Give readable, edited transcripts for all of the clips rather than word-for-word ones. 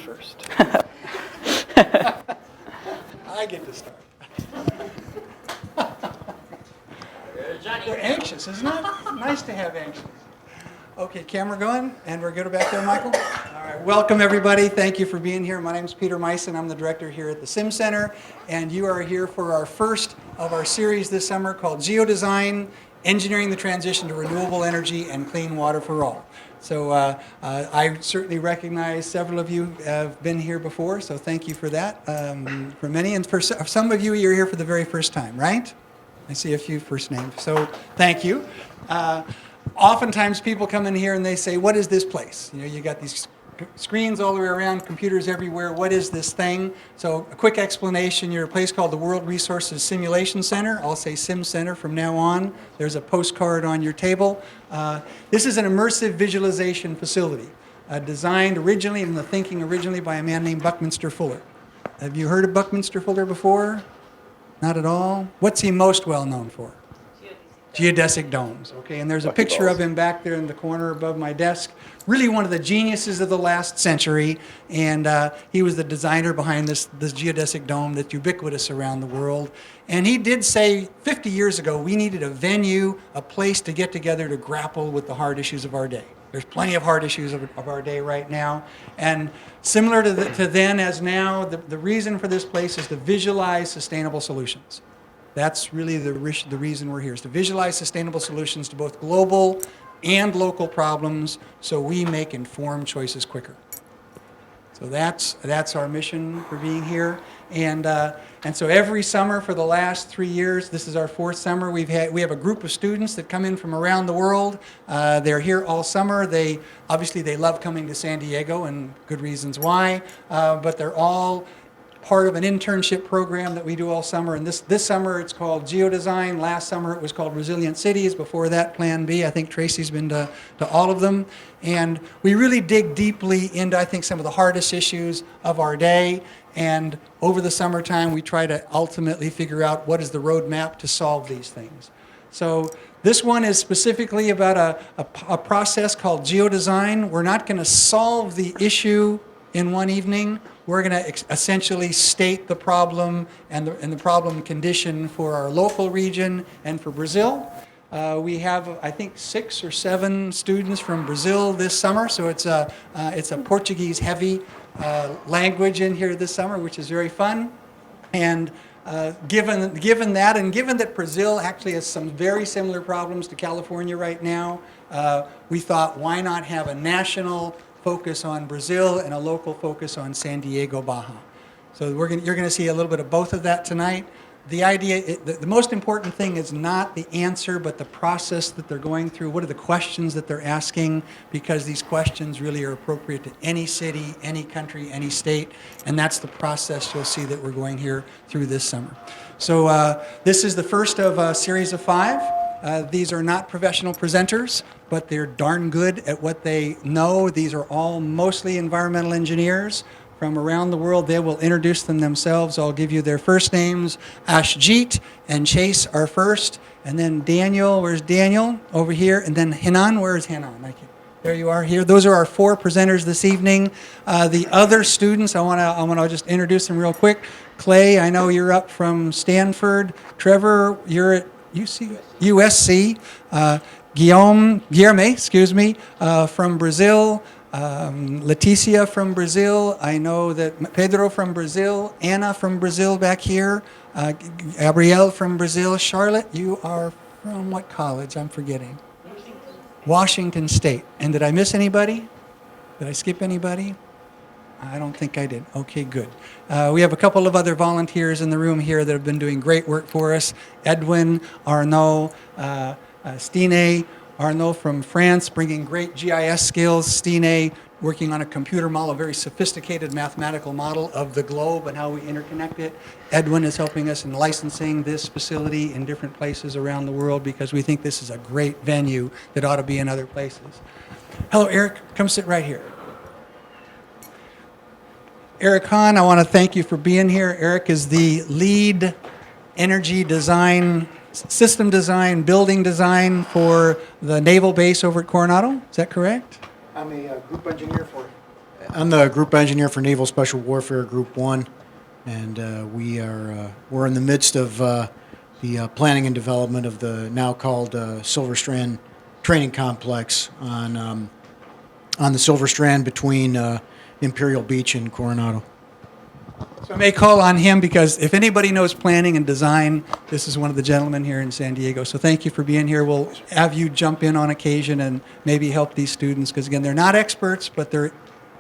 first. I get to start. They're anxious, isn't it? Nice to have anxious. Okay, camera going, and we're good back there, Michael? All right, welcome everybody. Thank you for being here. My name is Peter Meissen. I'm the director here at the Sim Center, and you are here for our first of our series this summer called GEODesign, Engineering the Transition to Renewable Energy and Clean Water for All. So I certainly recognize several of you have been here before, so thank you for that. For many, and for some of you, you're here for the very first time, right? I see a few first names, so thank you. Oftentimes people come in here and they say, what is this place? You know, you got these screens all the way around, computers everywhere. What is this thing? So a quick explanation, you're a place called the World Resources Simulation Center. I'll say Sim Center from now on. There's a postcard on your table. This is an immersive visualization facility designed originally, and the thinking originally by a man named Buckminster Fuller. Have you heard of Buckminster Fuller before? Not at all? What's he most well known for? Geodesic domes, okay, and there's a picture of him back there in the corner above my desk. Really one of the geniuses of the last century, and he was the designer behind this geodesic dome that's ubiquitous around the world. And he did say 50 years ago we needed a venue, a place to get together to grapple with the hard issues of our day. There's plenty of hard issues of our day right now, and similar to then as now, the reason for this place is to visualize sustainable solutions. That's really the reason we're here, is to visualize sustainable solutions to both global and local problems so we make informed choices quicker. So that's our mission for being here. And so every summer for the last 3 years, this is our fourth summer, we have a group of students that come in from around the world. They're here all summer. Obviously they love coming to San Diego, and good reasons why, but they're all part of an internship program that we do all summer. And this summer it's called GEODesign. Last summer it was called Resilient Cities. Before that, Plan B. I think Tracy's been to all of them. And we really dig deeply into, I think, some of the hardest issues of our day. And over the summertime, we try to ultimately figure out what is the roadmap to solve these things. So this one is specifically about a process called GEODesign. We're not going to solve the issue in one evening. We're going to essentially state the problem and the problem condition for our local region and for Brazil. We have, I think, 6 or 7 students from Brazil this summer, so it's a Portuguese-heavy language in here this summer, which is very fun. And given that, and given that Brazil actually has some very similar problems to California right now, we thought, why not have a national focus on Brazil and a local focus on San Diego, Baja. So you're going to see a little bit of both of that tonight. The idea, the most important thing is not the answer, but the process that they're going through. What are the questions that they're asking? Because these questions really are appropriate to any city, any country, any state, and that's the process you'll see that we're going here through this summer. So this is the first of a series of 5. These are not professional presenters, but they're darn good at what they know. These are all mostly environmental engineers from around the world. They will introduce them themselves. I'll give you their first names. Ashjeet and Chase are first, and then Daniel, where's Daniel? Over here, and then Hinan, where's Hinan? There you are here. Those are our 4 presenters this evening. The other students, I want to just introduce them real quick. Clay, I know you're up from Stanford. Trevor, you're at USC. Guilherme, from Brazil. Leticia from Brazil. I know that Pedro from Brazil. Anna from Brazil back here. Gabrielle from Brazil. Charlotte, you are from what college? I'm forgetting. Washington State. And did I miss anybody? Did I skip anybody? I don't think I did. Okay, good. We have a couple of other volunteers in the room here that have been doing great work for us. Edwin, Arnaud, Stine, Arnaud from France, bringing great GIS skills. Stine working on a computer model, a very sophisticated mathematical model of the globe and how we interconnect it. Edwin is helping us in licensing this facility in different places around the world because we think this is a great venue that ought to be in other places. Hello, Eric. Come sit right here. Eric Hahn, I want to thank you for being here. Eric is the lead energy design, system design, building design for the naval base over at Coronado. Is that correct? I'm a group engineer for it. I'm the group engineer for Naval Special Warfare Group 1, and we're in the midst of the planning and development of the now called Silver Strand Training Complex on the Silver Strand between Imperial Beach and Coronado. So I may call on him because if anybody knows planning and design, this is one of the gentlemen here in San Diego. So thank you for being here. We'll have you jump in on occasion and maybe help these students because, again, they're not experts, but they're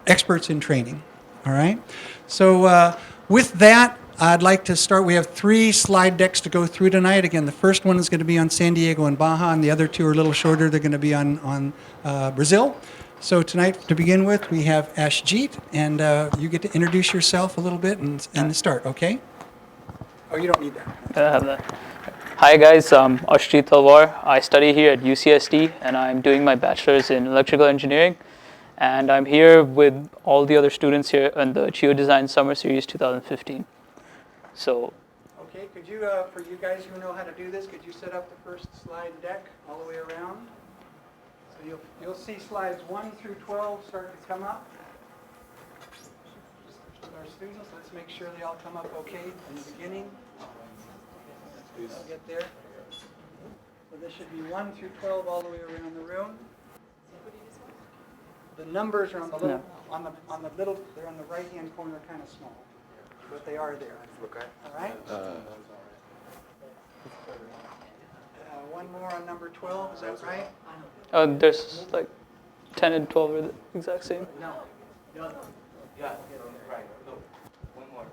experts in training. All right? So with that, I'd like to start. We have 3 slide decks to go through tonight. Again, the first one is going to be on San Diego and Baja, and the other 2 are a little shorter. They're going to be on Brazil. So tonight, to begin with, we have Ashjeet, and you get to introduce yourself a little bit and start, okay? Oh, you don't need that. I have that. Hi guys, I'm Ashjeet Talwar. I study here at UCSD, and I'm doing my bachelor's in electrical engineering. And I'm here with all the other students here on the GeoDesign Summer Series 2015. So. Okay, could you, for you guys who know how to do this, could you set up the first slide deck all the way around? So you'll see slides 1 through 12 start to come up. Our students, let's make sure they all come up okay in the beginning. I'll get there. So this should be 1 through 12 all the way around the room. The numbers are on the little, on the little, they're on the right-hand corner, kind of small, but they are there. Okay. All right. One more on number 12. Is that right? There's like 10 and 12 are the exact same. No. Yeah, right. No. One more.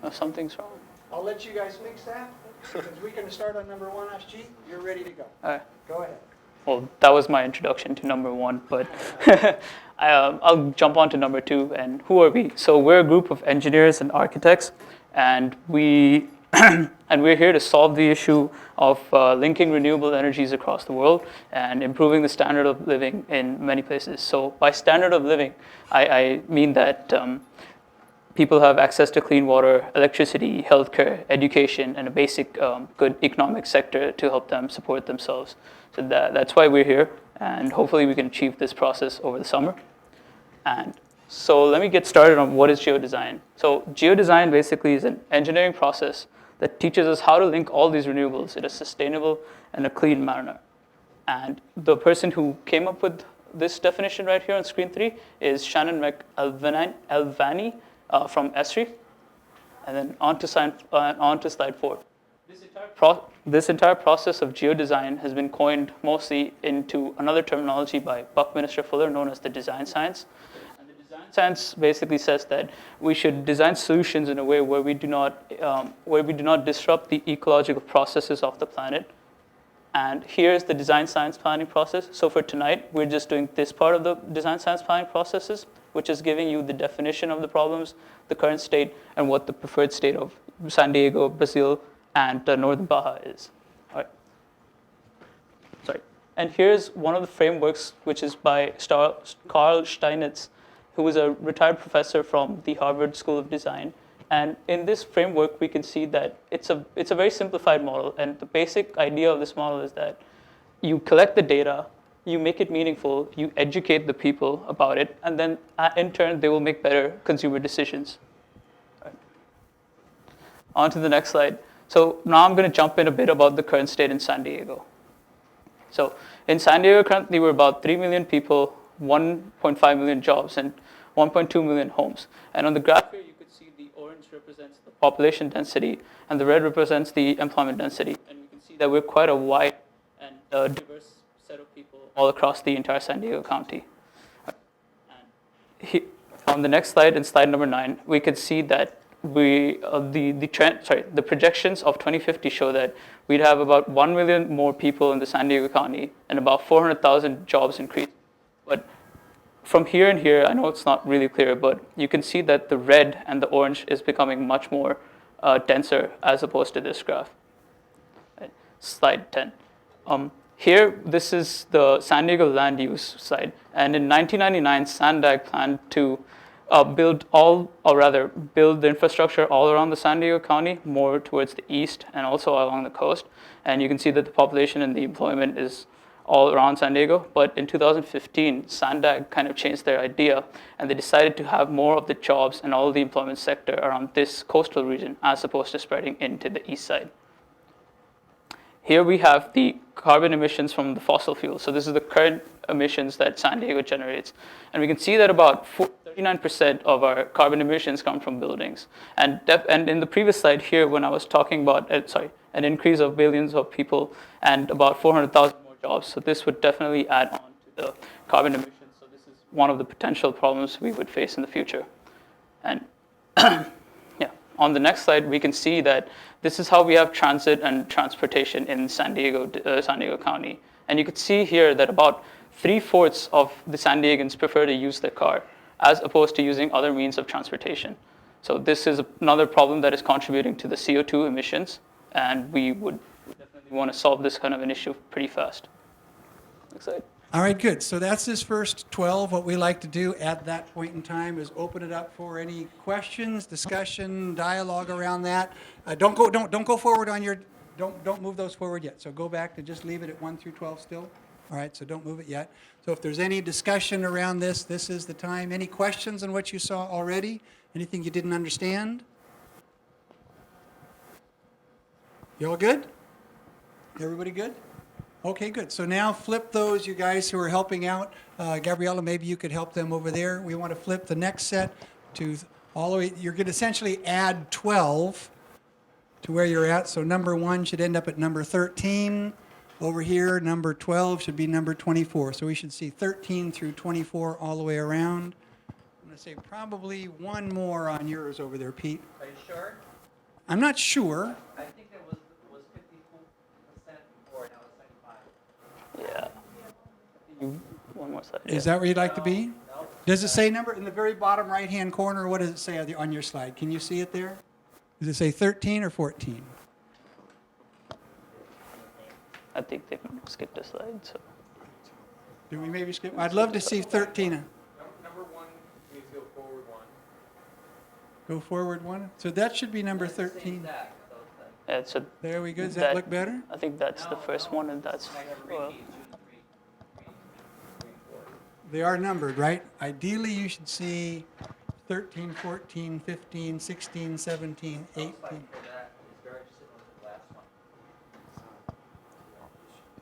Oh, something's wrong. I'll let you guys fix that. Because we can start on number 1, Ashjeet. You're ready to go. All right. Go ahead. Well, that was my introduction to number 1, but I'll jump on to number 2. And who are we? So we're a group of engineers and architects, and we're here to solve the issue of linking renewable energies across the world and improving the standard of living in many places. So by standard of living, I mean that people have access to clean water, electricity, healthcare, education, and a basic good economic sector to help them support themselves. So that's why we're here, and hopefully we can achieve this process over the summer. And so let me get started on what is geodesign. So geodesign basically is an engineering process that teaches us how to link all these renewables in a sustainable and a clean manner. And the person who came up with this definition right here on screen 3 is Shannon McElvany from ESRI. And then on to slide 4. This entire process of geodesign has been coined mostly into another terminology by Buckminster Fuller known as the design science. And the design science basically says that we should design solutions in a way where we do not disrupt the ecological processes of the planet. And here's the design science planning process. So for tonight, we're just doing this part of the design science planning processes, which is giving you the definition of the problems, the current state, and what the preferred state of San Diego, Brazil, and northern Baja is. All right. Sorry. And here's one of the frameworks, which is by Carl Steinitz, who is a retired professor from the Harvard School of Design. And in this framework, we can see that it's a very simplified model. And the basic idea of this model is that you collect the data, you make it meaningful, you educate the people about it, and then in turn, they will make better consumer decisions. All right. On to the next slide. So now I'm going to jump in a bit about the current state in San Diego. So in San Diego, currently we're about 3 million people, 1.5 million jobs, and 1.2 million homes. And on the graph here, you could see the orange represents the population density, and the red represents the employment density. And you can see that we're quite a wide and diverse set of people all across the entire San Diego County. And on the next slide, in slide number 9, we could see that the projections of 2050 show that we'd have about 1 million more people in the San Diego County and about 400,000 jobs increase. But from here and here, I know it's not really clear, but you can see that the red and the orange is becoming much more denser as opposed to this graph. Right. Slide 10. Here, this is the San Diego land use side. And in 1999, SANDAG planned to build the infrastructure all around the San Diego County, more towards the east and also along the coast. And you can see that the population and the employment is all around San Diego. But in 2015, Sandag kind of changed their idea, and they decided to have more of the jobs and all the employment sector around this coastal region as opposed to spreading into the east side. Here we have the carbon emissions from the fossil fuels. So this is the current emissions that San Diego generates. And we can see that about 39% of our carbon emissions come from buildings. And in the previous slide here, when I was talking about, an increase of billions of people and about 400,000 more jobs. So this would definitely add on to the carbon emissions. So this is one of the potential problems we would face in the future. And yeah, on the next slide, we can see that this is how we have transit and transportation in San Diego County. And you could see here that about 3/4 of the San Diegans prefer to use their car as opposed to using other means of transportation. So this is another problem that is contributing to the CO2 emissions, and we would definitely want to solve this kind of an issue pretty fast. Next slide. All right, good. So that's this first 12. What we like to do at that point in time is open it up for any questions, discussion, dialogue around that. Don't go forward on your, don't move those forward yet. So go back to just leave it at 1 through 12 still. All right, so don't move it yet. So if there's any discussion around this, this is the time. Any questions on what you saw already? Anything you didn't understand? You all good? Everybody good? Okay, good. So now flip those, you guys who are helping out. Gabriella, maybe you could help them over there. We want to flip the next set to all the way. You're going to essentially add 12 to where you're at. So number 1 should end up at number 13. Over here, number 12 should be number 24. So we should see 13 through 24 all the way around. I'm going to say probably one more on yours over there, Pete. Are you sure? I'm not sure. I think it was 54% before, now it's 75. Yeah. One more slide. Is that where you'd like to be? No. Does it say number in the very bottom right-hand corner? What does it say on your slide? Can you see it there? Does it say 13 or 14? I think they skipped a slide. So. Do we maybe skip? I'd love to see 13. Number 1 needs to go forward 1. Go forward 1. So that should be number Same 13. stack, so it's Yeah, so There we go. Does that look better? I think that's the first one, and that's well, They are numbered, right? Ideally, you should see 13, 14, 15, 16, 17, 18.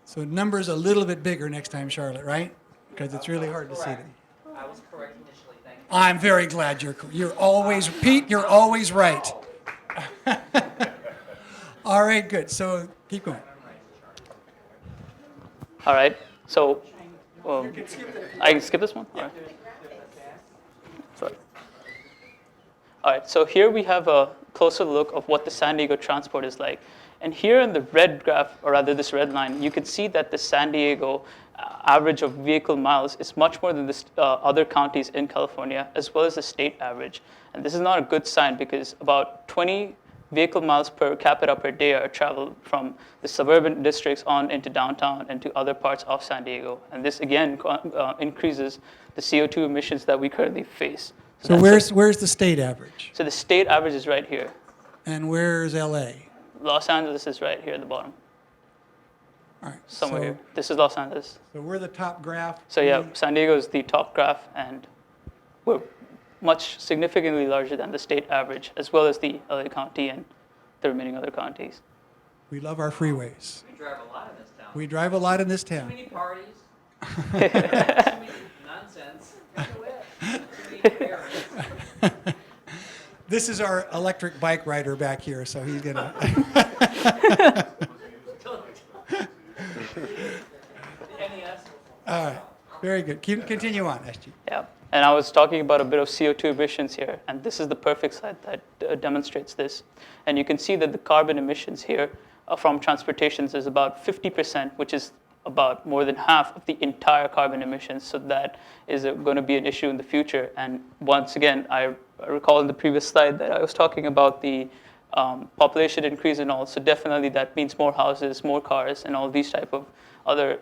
So numbers a little bit bigger next time, Charlotte, right? Because it's really hard to see them. I was correct initially, thank you. I'm very glad you're always, Pete, you're always right. All right, good. So keep going. all right. So I can skip this one. All right. Sorry. All right. So here we have a closer look of what the San Diego transport is like. And here in the red graph, or rather this red line, you can see that the San Diego average of vehicle miles is much more than the other counties in California, as well as the state average. And this is not a good sign because about 20 vehicle miles per capita per day are traveled from the suburban districts on into downtown and to other parts of San Diego. And this, again, increases the CO2 emissions that we currently face. So where's the state average? So the state average is right here. And where's LA? Los Angeles is right here at the bottom, All right. somewhere so, here. This is Los Angeles. So we're the top graph. So yeah, San Diego is the top graph, and we're much significantly larger than the state average, as well as the LA County and the remaining other counties. We love our freeways. We drive a lot in this town. We drive a lot in this Too town. many parties. Too many nonsense. Too many errands. This is our electric bike rider back here, so he's gonna. NES. All right, very good. Continue on, SG. Yeah, and I was talking about a bit of CO2 emissions here, and this is the perfect slide that demonstrates this. And you can see that the carbon emissions here from transportations is about 50%, which is about more than half of the entire carbon emissions. So that is going to be an issue in the future. And once again, I recall in the previous slide that I was talking about the population increase and all. So definitely that means more houses, more cars, and all these type of other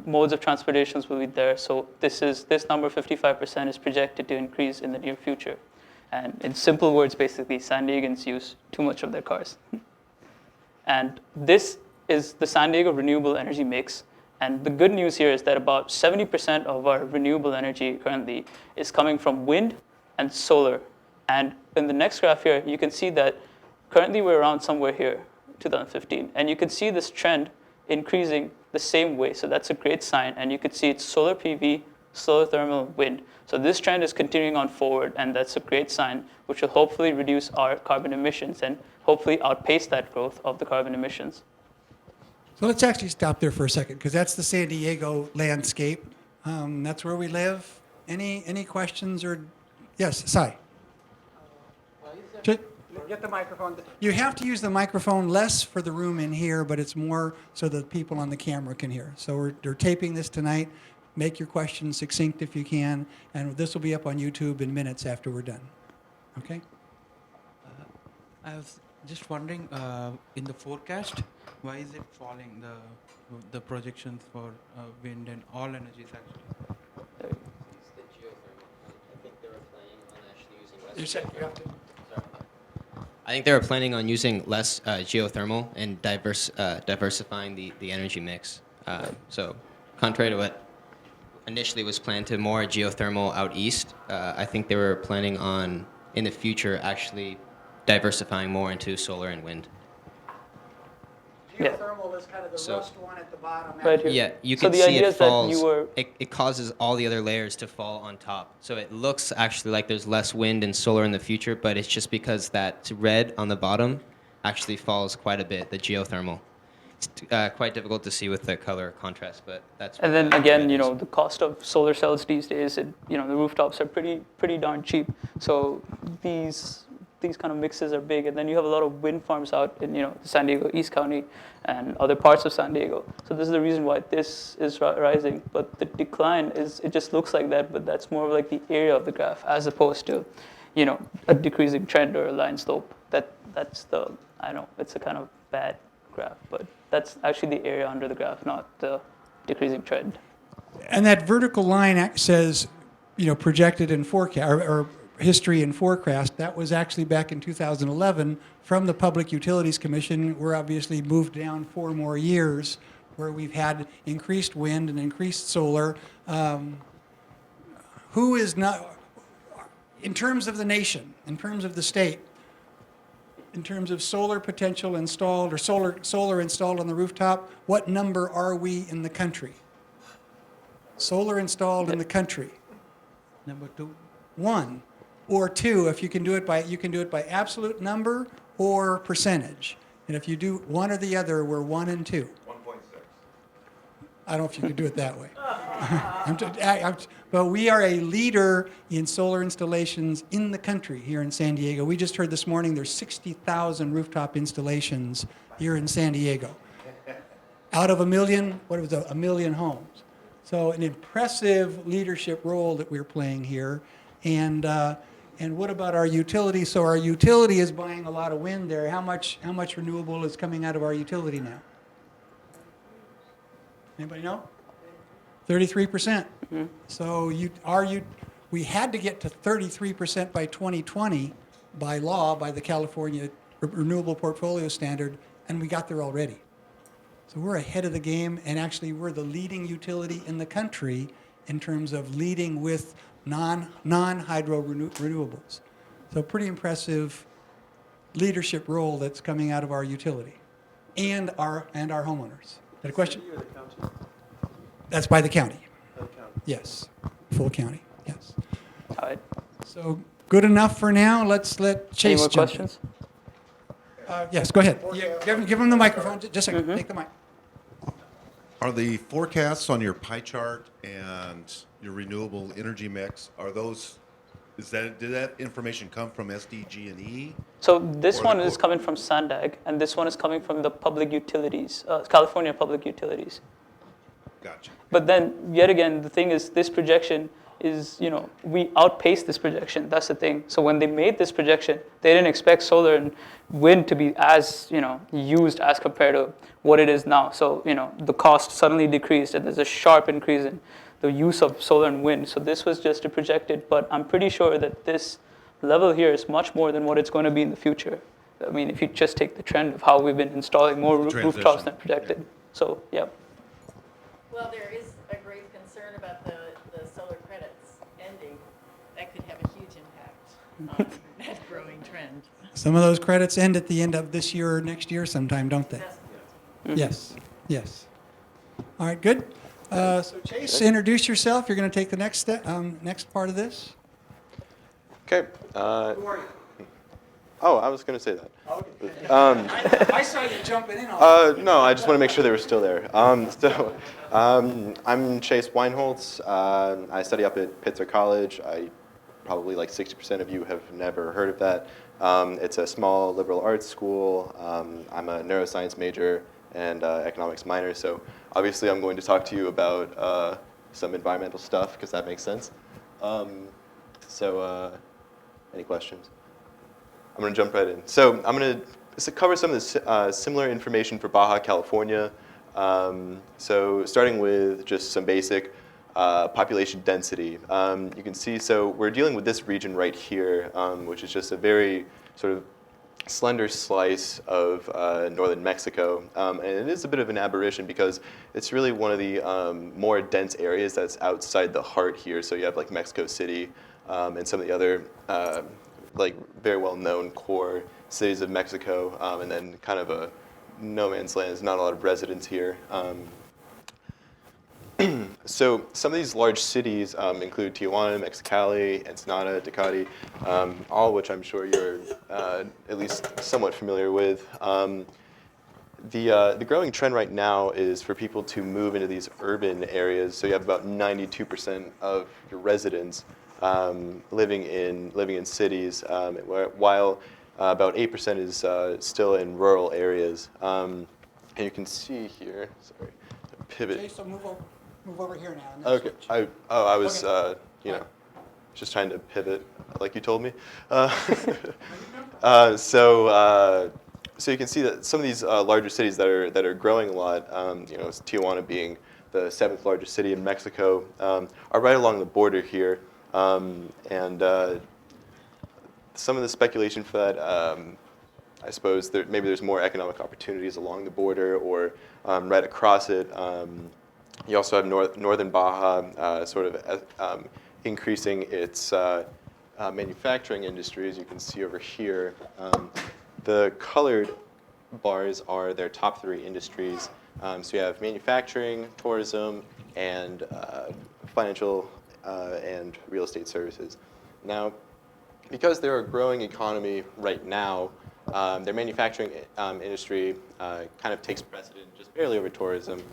modes of transportations will be there. So this number, 55%, is projected to increase in the near future. And in simple words, basically, San Diegans use too much of their cars. And this is the San Diego renewable energy mix. And the good news here is that about 70% of our renewable energy currently is coming from wind and solar. And in the next graph here, you can see that currently we're around somewhere here, 2015. And you can see this trend increasing the same way. So that's a great sign. And you can see it's solar PV, solar thermal, wind. So this trend is continuing on forward, and that's a great sign, which will hopefully reduce our carbon emissions and hopefully outpace that growth of the carbon emissions. So let's actually stop there for a second, because that's the San Diego landscape. That's where we live. Any questions or, yes, Sai? Get the microphone. You have to use the microphone less for the room in here, but it's more so that people on the camera can hear. So we're taping this tonight. Make your questions succinct if you can, and this will be up on YouTube in minutes after we're done. Okay? I was just wondering, in the forecast, why is it falling, the projections for wind and all energies actually? It's the geothermal. I think they were planning on actually using less. You said you have to. Sorry. I think they were planning on using less geothermal and diversifying the energy mix. So, contrary to what initially was planned to more geothermal out east, I think they were planning on, in the future, actually diversifying more into solar and wind. Yeah. Geothermal is kind of the So- rust one at the bottom. Right here. Yeah, you So can the see idea it is that falls. you were- It causes all the other layers to fall on top. So it looks actually like there's less wind and solar in the future, but it's just because that red on the bottom actually falls quite a bit, the geothermal. It's quite difficult to see with the color contrast, but that's. And what then the again, red you is. know, the cost of solar cells these days, the rooftops are pretty darn cheap. So these kind of mixes are big, and then you have a lot of wind farms out in San Diego, East County, and other parts of San Diego. So this is the reason why this is rising. But the decline it just looks like that, but that's more of like the area of the graph as opposed to, a decreasing trend or a line slope. That's I know it's a kind of bad graph, but that's actually the area under the graph, not the decreasing trend. And that vertical line says, projected in forecast or history and forecast. That was actually back in 2011 from the Public Utilities Commission. We're obviously moved down 4 more years where we've had increased wind and increased solar. Who is not, in terms of the nation, in terms of the state, in terms of solar potential installed or solar installed on the rooftop, what number are we in the country? Solar installed in the country. Number 2. 1 or 2, if you can do it by absolute number or percentage. And if you do one or the other, we're 1 and 2. 1.6. I don't know if you could do it that way. But we are a leader in solar installations in the country here in San Diego. We just heard this morning there's 60,000 rooftop installations here in San Diego. Out of a million homes. So an impressive leadership role that we're playing here. And what about our utility? So our utility is buying a lot of wind there. How much renewable is coming out of our utility now? Anybody know? 33%. Mm-hmm. So we had to get to 33% by 2020 by law, by the California Renewable Portfolio Standard, and we got there already. So we're ahead of the game, and actually we're the leading utility in the country in terms of leading with non-hydro renewables. So pretty impressive leadership role that's coming out of our utility and our homeowners. Got a question? City or the county? That's by the county. The county. Yes, full county. Yes. All right. So good enough for now. Let's let Any Chase more jump in. questions? Yes, go ahead. Yeah, give him the microphone. Just a second. Take the mic. Are the forecasts on your pie chart and your renewable energy mix, did that information come from SDG&E? So this Or one the is quote. coming from SANDAG, and this one is coming from the public utilities, California Public Utilities. Gotcha. But then, yet again, the thing is, this projection is, we outpaced this projection. That's the thing. So when they made this projection, they didn't expect solar and wind to be as, used as compared to what it is now. So, the cost suddenly decreased, and there's a sharp increase in the use of solar and wind. So this was just a projected, but I'm pretty sure that this level here is much more than what it's going to be in the future. I mean, if you just take the trend of how we've been installing more rooftops transition. than projected. So, yeah. Well, there is a great concern about the solar credits ending. That could have a huge impact on that growing trend. Some of those credits end at the end of this year or next year sometime, don't they? That's- Yes, yes. All right, good. So Chase, introduce yourself. You're going to take the next step, next part of this. Okay. Who are you? Oh, I was going to say that. I saw you jumping in on No, I just want to make sure they were still there. I'm Chase Weinholtz. I study up at Pitzer College. Probably like 60% of you have never heard of that. It's a small liberal arts school. I'm a neuroscience major and economics minor, so obviously I'm going to talk to you about some environmental stuff because that makes sense. Any questions? I'm going to jump right in. So I'm going to cover some of the similar information for Baja, California. So starting with just some basic population density. You can see, so we're dealing with this region right here, which is just a very sort of slender slice of northern Mexico. And it is a bit of an aberration because it's really one of the more dense areas that's outside the heart here. So you have like Mexico City and some of the other like very well-known core cities of Mexico, and then kind of a no man's land. There's not a lot of residents here. So some of these large cities include Tijuana, Mexicali, Ensenada, Tecate, all of which I'm sure you're at least somewhat familiar with. The growing trend right now is for people to move into these urban areas. So you have about 92% of your residents living in cities, while about 8% is still in rural areas. And you can see here, sorry, pivot. Chase, so move over here now. And then Okay. switch. I was, Okay. just trying to pivot like you told me. So you can see that some of these larger cities that are growing a lot, Tijuana being the 7th largest city in Mexico, are right along the border here. Some of the speculation for that, I suppose maybe there's more economic opportunities along the border or right across it. You also have northern Baja sort of increasing its manufacturing industry, as you can see over here. The colored bars are their top 3 industries. So you have manufacturing, tourism, and financial and real estate services. Now, because they're a growing economy right now, their manufacturing industry kind of takes precedent just barely over tourism,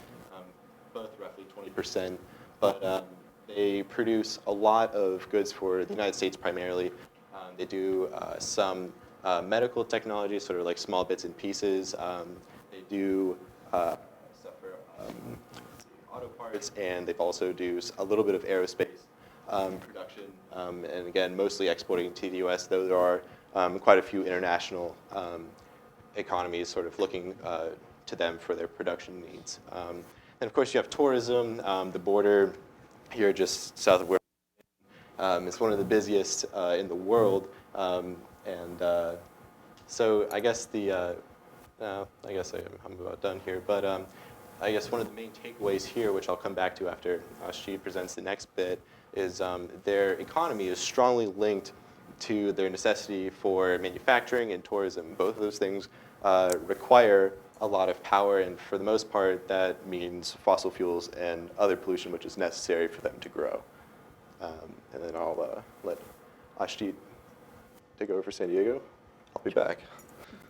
both roughly 20%. But they produce a lot of goods for the United States primarily. They do some medical technology, sort of like small bits and pieces. They do stuff for auto parts, and they've also do a little bit of aerospace production, and again, mostly exporting to the U.S., though there are quite a few international economies sort of looking to them for their production needs. And of course, you have tourism. The border here just south of where it's one of the busiest in the world. So I guess I guess I'm about done here, but I guess one of the main takeaways here, which I'll come back to after she presents the next bit, is their economy is strongly linked to their necessity for manufacturing and tourism. Both of those things require a lot of power, and for the most part, that means fossil fuels and other pollution, which is necessary for them to grow. And then I'll let Ashtit take over for San Diego. I'll be back.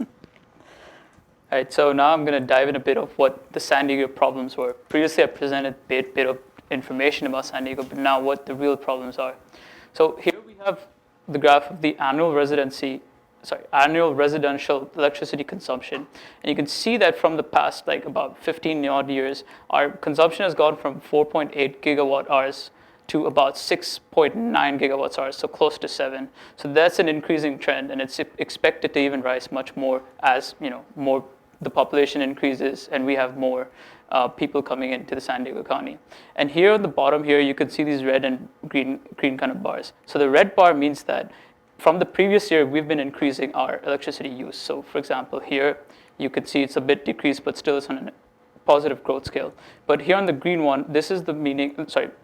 All right, so now I'm going to dive in a bit of what the San Diego problems were. Previously, I presented a bit of information about San Diego, but now what the real problems are. So here we have the graph of the annual residential electricity consumption. And you can see that from the past, like about 15 odd years, our consumption has gone from 4.8 gigawatt hours to about 6.9 gigawatts hours, so close to 7. So that's an increasing trend, and it's expected to even rise much more as the population increases and we have more people coming into the San Diego County. And here on the bottom here, you can see these red and green kind of bars. So the red bar means that from the previous year, we've been increasing our electricity use. So for example, here you could see it's a bit decreased, but still it's on a positive growth scale. But here on the green one, this is the meaning,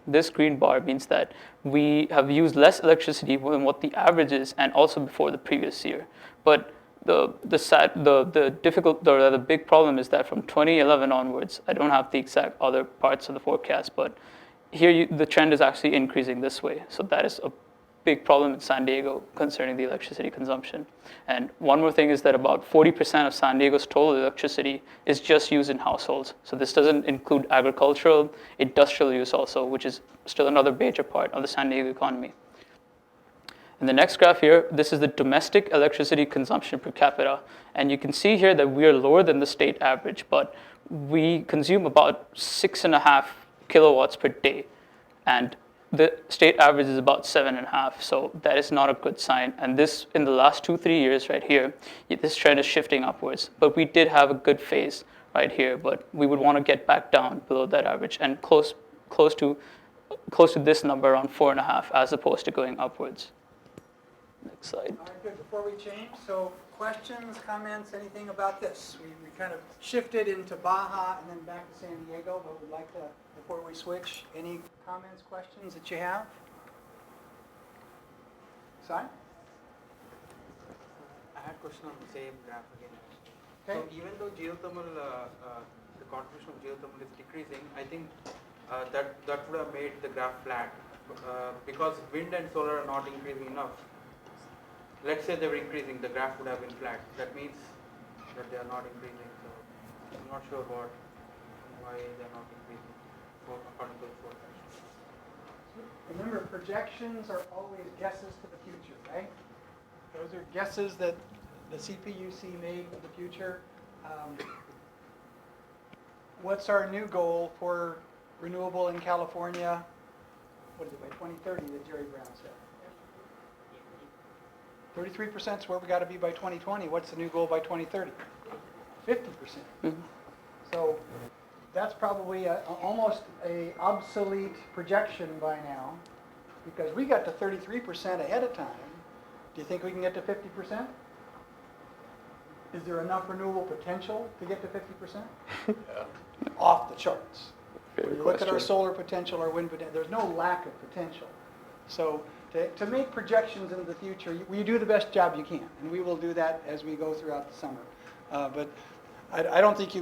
this green bar means that we have used less electricity than what the average is and also before the previous year. But the big problem is that from 2011 onwards, I don't have the exact other parts of the forecast, but here the trend is actually increasing this way. So that is a big problem in San Diego concerning the electricity consumption. And one more thing is that about 40% of San Diego's total electricity is just used in households. So this doesn't include agricultural, industrial use also, which is still another major part of the San Diego economy. In the next graph here, this is the domestic electricity consumption per capita. And you can see here that we are lower than the state average, but we consume about 6.5 kilowatts per day. And the state average is about 7.5, so that is not a good sign. And this, in the last 2-3 years right here, this trend is shifting upwards. But we did have a good phase right here, but we would want to get back down below that average and close to this number around 4.5 as opposed to going upwards. Next slide. All right, good. Before we change, so questions, comments, anything about this? We kind of shifted into Baja and then back to San Diego, but we'd like to, before we switch, any comments, questions that you have? Si? I had a question on the same graph again. Okay. So even though geothermal, the contribution of geothermal is decreasing, I think that would have made the graph flat because wind and solar are not increasing enough. Let's say they were increasing, the graph would have been flat. That means that they are not increasing. So I'm not sure why they're not increasing according to the forecast. Remember, projections are always guesses to the future, right? Those are guesses that the CPUC made for the future. What's our new goal for renewable in California? What is it, by 2030 that Jerry Brown said? 33% is where we got to be by 2020. What's the new goal by 2030? 50%. Mm-hmm. So that's probably almost a obsolete projection by now, because we got to 33% ahead of time. Do you think we can get to 50%? Is there enough renewable potential to get to 50%? Yeah. Off the charts. When you look at our solar potential, our wind potential, there's no lack of potential. So to make projections into the future, you do the best job you can, and we will do that as we go throughout the summer. But I don't think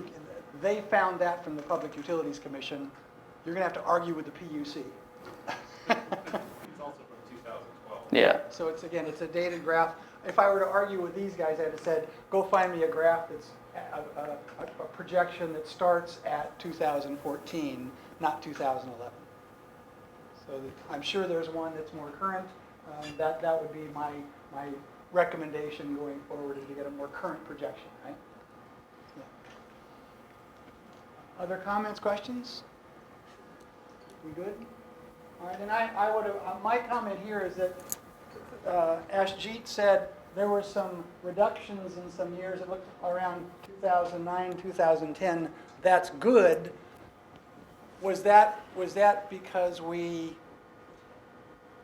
they found that from the Public Utilities Commission. You're going to have to argue with the PUC. It's also from 2012. Yeah. So it's a dated graph. If I were to argue with these guys, I'd have said, go find me a graph that's a projection that starts at 2014, not 2011. So I'm sure there's one that's more current. That would be my recommendation going forward, is to get a more current projection, right? Yeah. Other comments, questions? We good? All right, and I would have, my comment here is that Ashjeet said there were some reductions in some years. It looked around 2009, 2010. That's good. Was that because we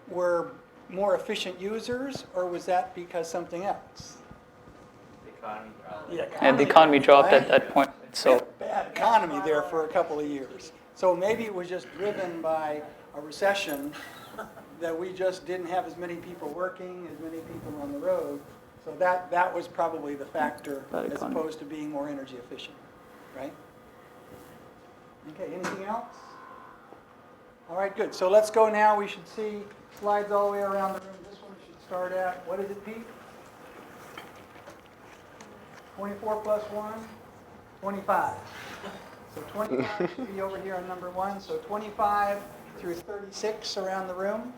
were more efficient users, or was that because something else? The economy probably. And the economy dropped at that point. So Bad economy there for a couple of years. So maybe it was just driven by a recession, that we just didn't have as many people working, as many people on the road. So that was probably the factor, as opposed to being more energy efficient, right? Okay, anything else? All right, good. So let's go now. We should see slides all the way around the room. This one should start at, what is it, Pete? 24 plus 1? 25. So 25 should be over here on number 1. So 25 through 36 around the room.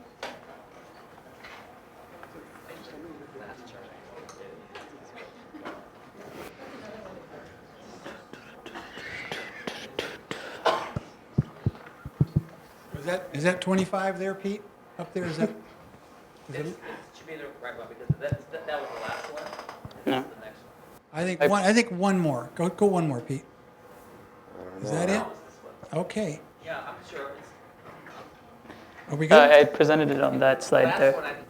Is that 25 there, Pete? Up there, is that? It should be the right one, because that was the last one. No. This is the next one. I think one more. Go one more, Pete. Is that it? Okay. Yeah, I'm sure it's Are we good? I presented it on that the slide last there. one. I think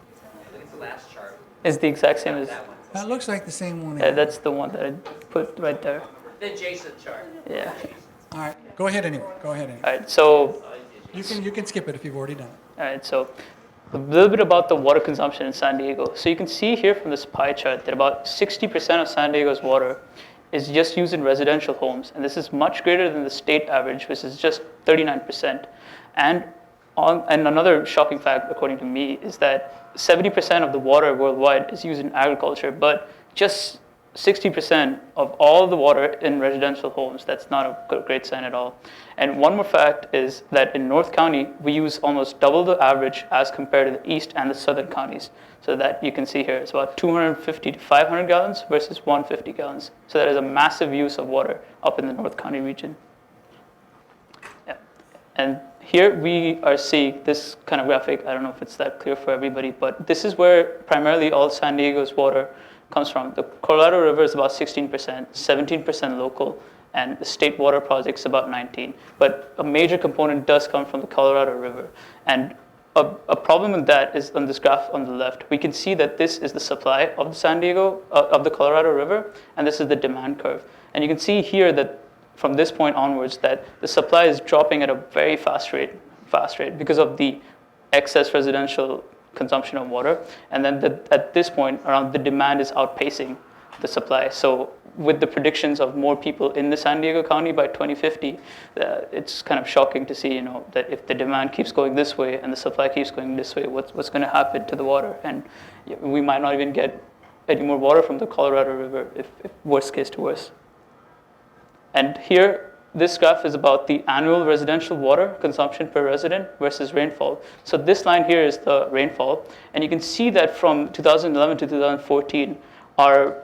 it's the last chart. It's the exact same as, That one. That looks like the same one. that's the one that I put right there. The adjacent chart. Yeah. All right, go ahead anyway. Go ahead anyway. All right, so You can skip it if you've already done it. All right, so a little bit about the water consumption in San Diego. So you can see here from this pie chart that about 60% of San Diego's water is just used in residential homes, and this is much greater than the state average, which is just 39%. And another shocking fact, according to me, is that 70% of the water worldwide is used in agriculture, but just 60% of all the water in residential homes. That's not a great sign at all. And one more fact is that in North County, we use almost double the average as compared to the east and the southern counties. So that you can see here, it's about 250 to 500 gallons versus 150 gallons. So that is a massive use of water up in the North County region. Yeah. And here we are seeing this kind of graphic. I don't know if it's that clear for everybody, but this is where primarily all San Diego's water comes from. The Colorado River is about 16%, 17% local, and the state water project's about 19%. But a major component does come from the Colorado River. And a problem with that is on this graph on the left. We can see that this is the supply of the San Diego, of the Colorado River, and this is the demand curve. And you can see here that from this point onwards that the supply is dropping at a very fast rate because of the excess residential consumption of water, and then at this point around the demand is outpacing the supply. So with the predictions of more people in the San Diego County by 2050, it's kind of shocking to see, that if the demand keeps going this way and the supply keeps going this way, what's going to happen to the water? And we might not even get any more water from the Colorado River if worst case to worst. And here, this graph is about the annual residential water consumption per resident versus rainfall. So this line here is the rainfall, and you can see that from 2011 to 2014, our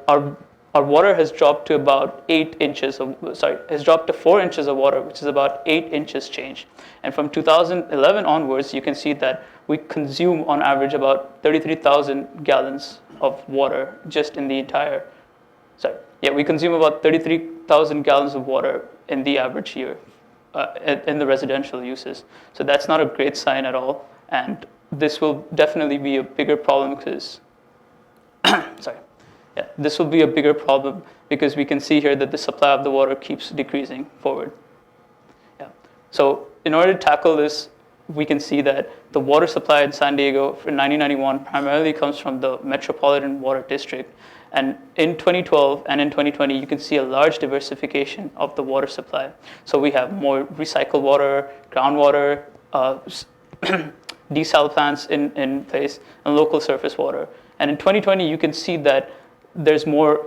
water has dropped to about 4 inches of water, which is about 8 inches change. And from 2011 onwards, you can see that we consume on average about 33,000 gallons of water just in the entire, we consume about 33,000 gallons of water in the average year in the residential uses. So that's not a great sign at all. And this will definitely be a bigger problem because, this will be a bigger problem because we can see here that the supply of the water keeps decreasing forward. Yeah. So in order to tackle this, we can see that the water supply in San Diego for 1991 primarily comes from the Metropolitan Water District. And in 2012 and in 2020, you can see a large diversification of the water supply. So we have more recycled water, groundwater, desal plants in place, and local surface water. And in 2020, you can see that there's more,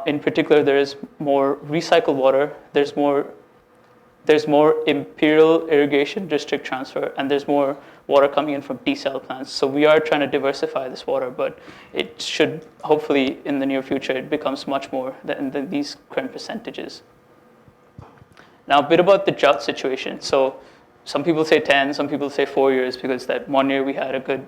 in particular, there is more recycled water, there's more imperial irrigation district transfer, and there's more water coming in from desal plants. So we are trying to diversify this water, but it should, hopefully, in the near future, it becomes much more than these current percentages. Now, a bit about the drought situation. So some people say 10, some people say 4 years, because that one year we had a good,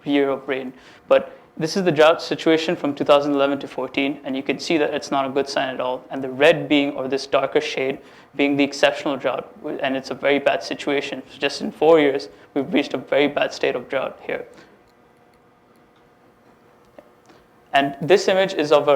year of rain. But this is the drought situation from 2011 to 14, and you can see that it's not a good sign at all. And the red being, or this darker shade, being the exceptional drought, and it's a very bad situation. Just in 4 years, we've reached a very bad state of drought here. And this image is of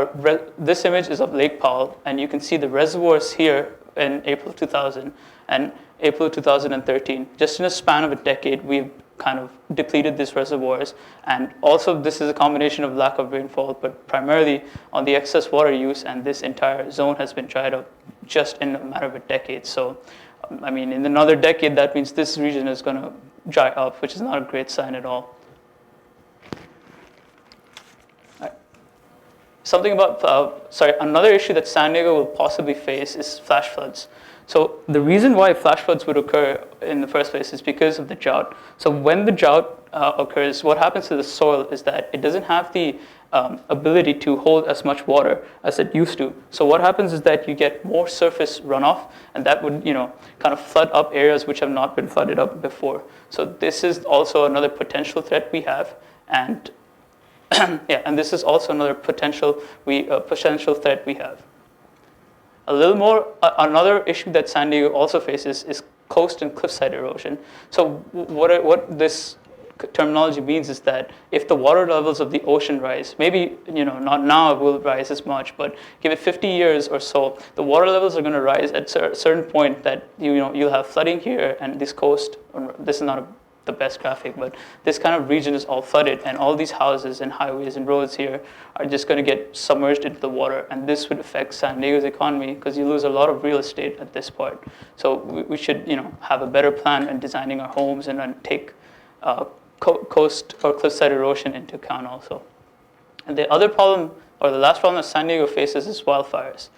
Lake Powell, and you can see the reservoirs here in April 2000 and April 2013. Just in a span of a decade, we've kind of depleted these reservoirs. And also this is a combination of lack of rainfall, but primarily on the excess water use, and this entire zone has been dried up just in a matter of a decade. So, I mean, in another decade, that means this region is going to dry up, which is not a great sign at all. Something about, another issue that San Diego will possibly face is flash floods. So the reason why flash floods would occur in the first place is because of the drought. So when the drought occurs, what happens to the soil is that it doesn't have the ability to hold as much water as it used to. So what happens is that you get more surface runoff, and that would, kind of flood up areas which have not been flooded up before. So this is also another potential threat we have, and and this is also another potential threat we have. A little more, another issue that San Diego also faces is coast and cliffside erosion. So what this terminology means is that if the water levels of the ocean rise, maybe not now it will rise as much, but give it 50 years or so, the water levels are going to rise at a certain point that you'll have flooding here, and this coast. This is not the best graphic, but this kind of region is all flooded, and all these houses and highways and roads here are just going to get submerged into the water, and this would affect San Diego's economy because you lose a lot of real estate at this part. So we should have a better plan in designing our homes and then take coast or cliffside erosion into account also. And the other problem, or the last problem that San Diego faces, is wildfires.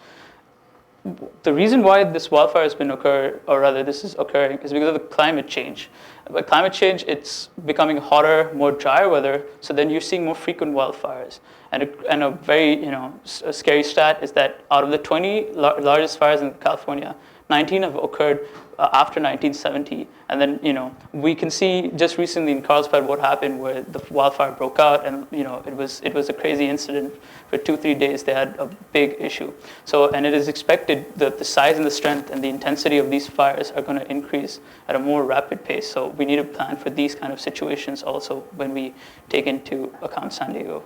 The reason why this wildfire has been this is occurring is because of the climate change. By climate change, it's becoming hotter, more dry weather, so then you're seeing more frequent wildfires. And a very a scary stat is that out of the 20 largest fires in California, 19 have occurred after 1970. And then we can see just recently in Carlsbad what happened, where the wildfire broke out, and it was a crazy incident. For 2-3 days they had a big issue. So, and it is expected that the size and the strength and the intensity of these fires are going to increase at a more rapid pace. So we need to plan for these kind of situations also when we take into account San Diego.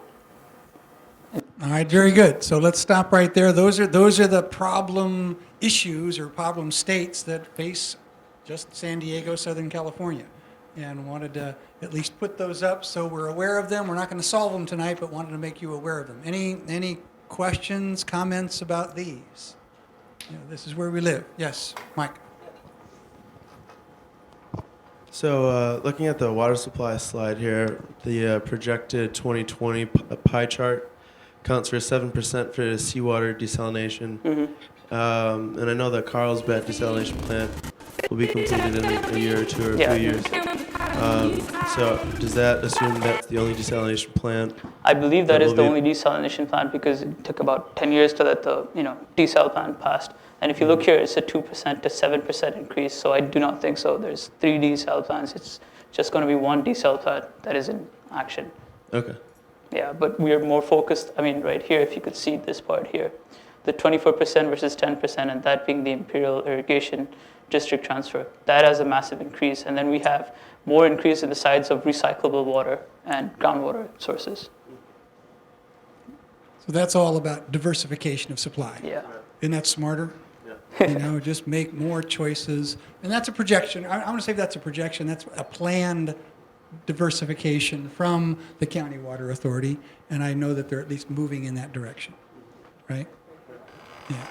All right, very good. So let's stop right there. Those are the problem issues or problem states that face just San Diego, Southern California, and wanted to at least put those up so we're aware of them. We're not going to solve them tonight, but wanted to make you aware of them. Any questions, comments about these? This is where we live. Yes, Mike. So looking at the water supply slide here, the projected 2020 pie chart accounts for 7% for seawater desalination. Mm-hmm. And I know that Carlsbad desalination plant will be completed in a year or two or a few years. So does that assume that's the only desalination plant? I believe that is the only desalination plant because it took about 10 years to let the desal plant passed. And if you look here, it's a 2% to 7% increase. So I do not think so. There's 3 desal plants. It's just going to be 1 desal plant that is in action. Okay. Yeah, but we are more focused. I mean, right here, if you could see this part here, the 24% versus 10%, and that being the Imperial Irrigation District transfer, that has a massive increase. And then we have more increase in the sides of recyclable water and groundwater sources. So that's all about diversification of supply. Yeah. Isn't that smarter? Yeah. Just make more choices. And that's a projection. I'm going to say that's a projection. That's a planned diversification from the County Water Authority. And I know that they're at least moving in that direction. Right? Yeah.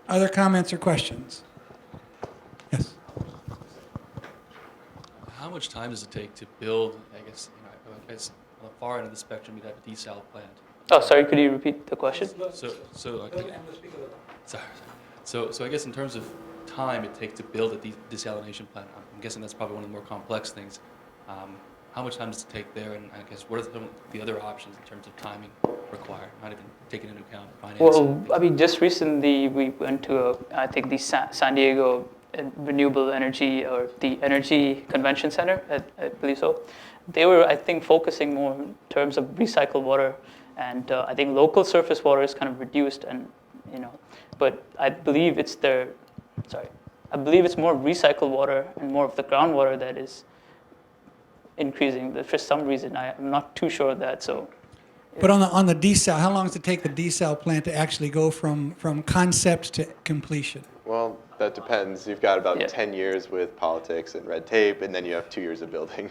Other comments or questions? Yes. How much time does it take to build, I guess on the far end of the spectrum, you'd have a desal plant. Oh, sorry, could you repeat the question? So I guess in terms of time it takes to build a desalination plant, I'm guessing that's probably one of the more complex things. How much time does it take there, and I guess what are some of the other options in terms of timing required, not even taking into account finance? Well, I mean, just recently we went to, I think, the San Diego Renewable Energy, or the Energy Convention Center, I believe so. They were, I think, focusing more in terms of recycled water, and I think local surface water is kind of reduced, and but I believe it's I believe it's more recycled water and more of the groundwater that is increasing. But for some reason, I'm not too sure of that. So. But on the desal, how long does it take the desal plant to actually go from concept to completion? Well, that depends. You've got about 10 years with politics and red tape, and then you have 2 years of building.